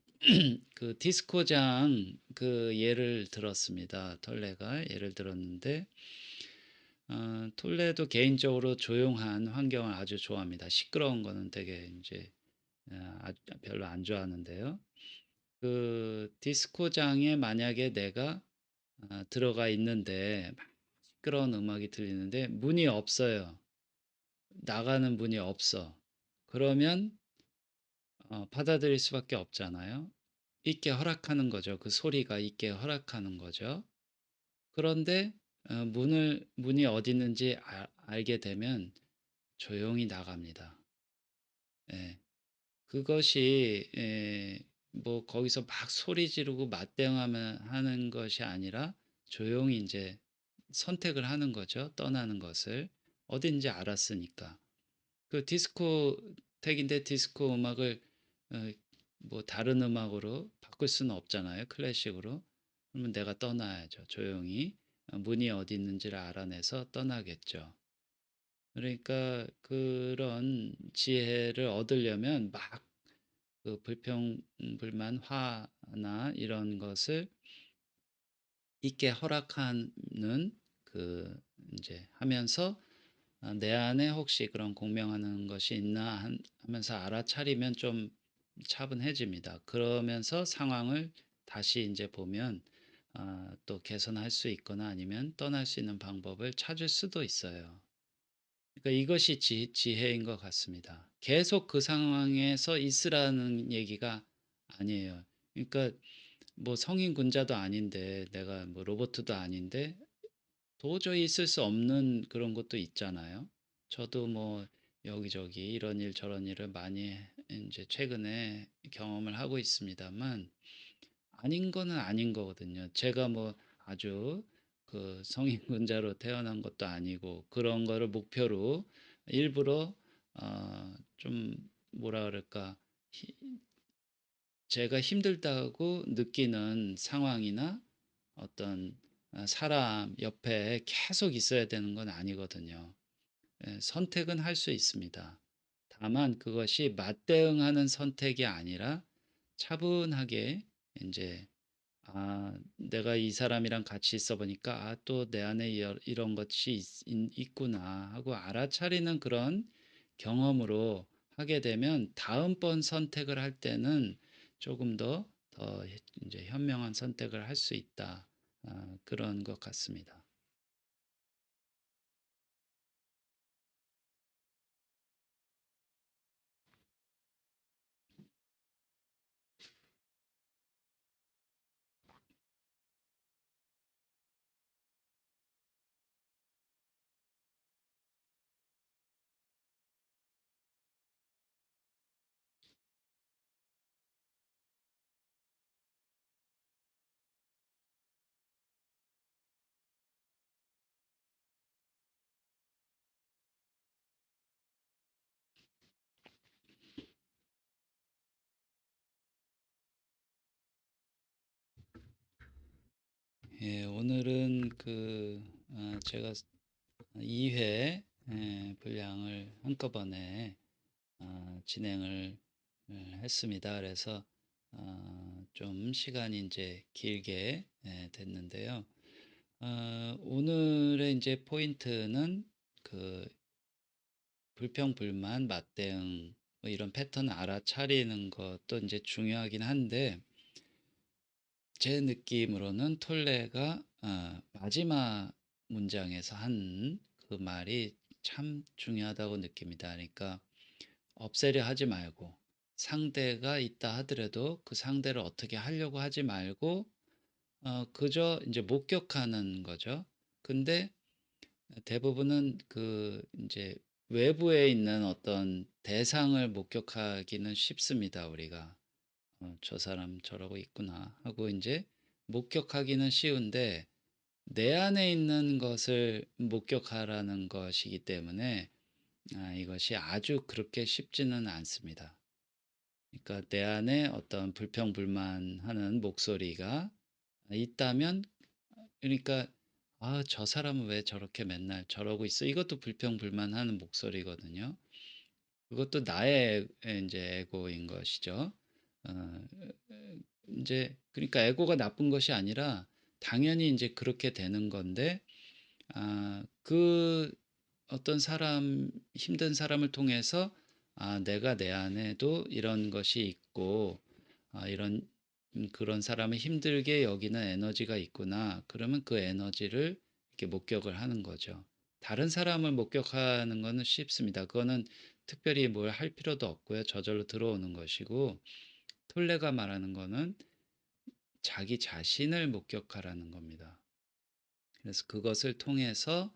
Speaker 1: 그 디스코장 그 예를 들었습니다. 톨레가 예를 들었는데 톨레도 개인적으로 조용한 환경을 아주 좋아합니다. 시끄러운 거는 되게 인제 별로 안 좋아하는데요. 그 디스코장에 만약에 내가 들어가 있는데 막 시끄러운 음악이 들리는데 문이 없어요. 나가는 문이 없어. 그러면 받아들일 수밖에 없잖아요. 있게 허락하는 거죠. 그 소리가 있게 허락하는 거죠. 그런데 문이 어디 있는지 알게 되면 조용히 나갑니다. 예. 그것이 뭐 거기서 막 소리 지르고 맞대응하면 하는 것이 아니라 조용히 인제 선택을 하는 거죠, 떠나는 것을. 어딘지 알았으니까. 그 디스코텍인데 디스코 음악을 어 뭐 다른 음악으로 바꿀 수는 없잖아요, 클래식으로. 그러면 내가 떠나야죠, 조용히. 문이 어디 있는지를 알아내서 떠나겠죠. 그러니까 그런 지혜를 얻으려면 막 그 불평 불만 화나 이런 것을 있게 허락하는 그 인제 하면서 내 안에 혹시 그런 공명하는 것이 있나 하면서 알아차리면 좀 차분해집니다. 그러면서 상황을 다시 인제 보면 또 개선할 수 있거나 아니면 떠날 수 있는 방법을 찾을 수도 있어요. 그러니까 이것이 지혜인 것 같습니다. 계속 그 상황에서 있으라는 얘기가 아니에요. 그러니까 뭐 성인 군자도 아닌데 내가 뭐 로보트도 아닌데 도저히 있을 수 없는 그런 것도 있잖아요. 저도 뭐 여기저기 이런 일 저런 일을 많이 인제 최근에 경험을 하고 있습니다만 아닌 거는 아닌 거거든요. 제가 뭐 아주 그 성인군자로 태어난 것도 아니고 그런 거를 목표로 일부러 좀 뭐라 그럴까 히 제가 힘들다고 느끼는 상황이나 어떤 사람 옆에 계속 있어야 되는 건 아니거든요. 예, 선택은 할 수 있습니다. 다만 그것이 맞대응하는 선택이 아니라 차분하게 인제 내가 이 사람이랑 같이 있어 보니까 또 내 안에 이런 것이 있구나 하고 알아차리는 그런 경험으로 하게 되면 다음번 선택을 할 때는 조금 더 이제 현명한 선택을 할 수 있다. 그런 것 같습니다. 예, 오늘은 제가 2회 분량을 한꺼번에 진행을 했습니다. 그래서 좀 시간이 이제 길게 됐는데요. 오늘의 이제 포인트는 그 불평, 불만, 맞대응 뭐 이런 패턴을 알아차리는 것도 이제 중요하긴 한데 제 느낌으로는 톨레가 마지막 문장에서 한 그 말이 참 중요하다고 느낍니다. 그러니까 없애려 하지 말고 상대가 있다 하더라도 그 상대를 어떻게 하려고 하지 말고 그저 이제 목격하는 거죠. 근데 대부분은 이제 외부에 있는 어떤 대상을 목격하기는 쉽습니다, 우리가. '저 사람 저러고 있구나.' 하고 이제 목격하기는 쉬운데 내 안에 있는 것을 목격하라는 것이기 때문에 이것이 아주 그렇게 쉽지는 않습니다. 그러니까 내 안에 어떤 불평불만하는 목소리가 있다면 그러니까 '아 저 사람은 왜 저렇게 맨날 저러고 있어?' 이것도 불평불만하는 목소리거든요. 그것도 나의 제 에고인 것이죠. 어 제 그러니까 에고가 나쁜 것이 아니라 당연히 이제 그렇게 되는 건데 그 어떤 사람 힘든 사람을 통해서 내가 내 안에도 이런 것이 있고 이런 그런 사람을 힘들게 여기는 에너지가 있구나. 그러면 그 에너지를 이렇게 목격을 하는 거죠. 다른 사람을 목격하는 거는 쉽습니다. 그거는 특별히 뭘 할 필요도 없고요. 저절로 들어오는 것이고 톨레가 말하는 거는 자기 자신을 목격하라는 겁니다. 그래서 그것을 통해서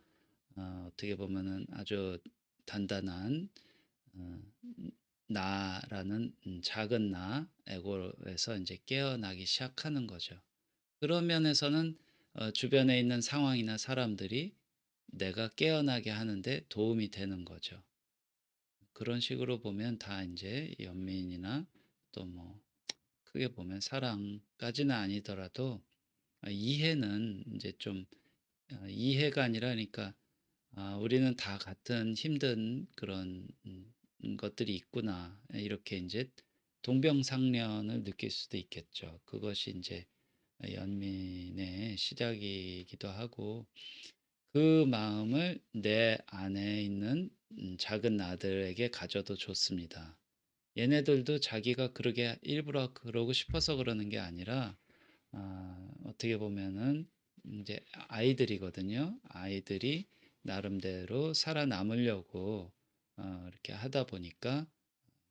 Speaker 1: 어떻게 보면은 아주 단단한 어 나라는 작은 나 에고에서 이제 깨어나기 시작하는 거죠. 그런 면에서는 주변에 있는 상황이나 사람들이 내가 깨어나게 하는데 도움이 되는 거죠. 그런 식으로 보면 다 이제 연민이나 또 뭐 크게 보면 사랑까지는 아니더라도 이해는 이제 좀 이해가 아니라 그러니까 '우리는 다 같은 힘든 그런 것들이 있구나.' 이렇게 이제 동병상련을 느낄 수도 있겠죠. 그것이 이제 연민의 시작이기도 하고 그 마음을 내 안에 있는 작은 나들에게 가져도 좋습니다. 얘네들도 자기가 그러게 일부러 그러고 싶어서 그러는 게 아니라 어떻게 보면은 이제 아이들이거든요. 아이들이 나름대로 살아남으려고 이렇게 하다 보니까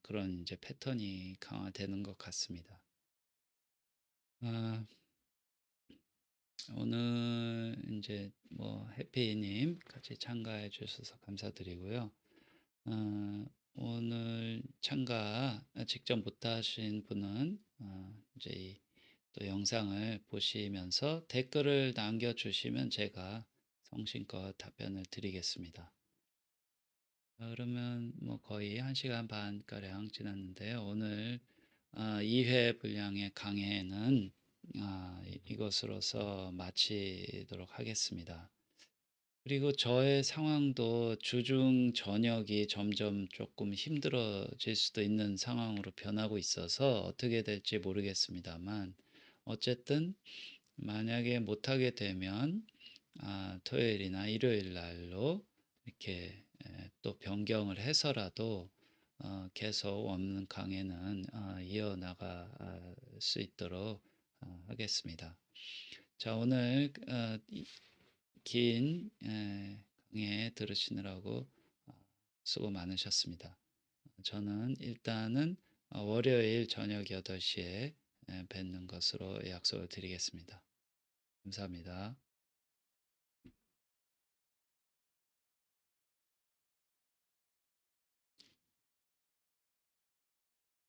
Speaker 1: 그런 이제 패턴이 강화되는 것 같습니다. 아 오늘 이제 뭐 해피 님 같이 참가해 주셔서 감사드리고요. 오늘 참가 직접 못 하신 분은 이제 또 영상을 보시면서 댓글을 남겨주시면 제가 성심껏 답변을 드리겠습니다. 그러면 뭐 거의 1시간 반가량 지났는데요. 오늘 2회 분량의 강해는 이것으로서 마치도록 하겠습니다. 그리고 저의 상황도 주중 저녁이 점점 조금 힘들어질 수도 있는 상황으로 변하고 있어서 어떻게 될지 모르겠습니다만 어쨌든 만약에 못하게 되면 토요일이나 일요일 날로 이렇게 또 변경을 해서라도 계속 원문 강의는 이어나갈 수 있도록 하겠습니다. 자, 오늘 긴 강의 들으시느라고 수고 많으셨습니다. 저는 일단은 월요일 저녁 8시에 뵙는 것으로 약속을 드리겠습니다. 감사합니다.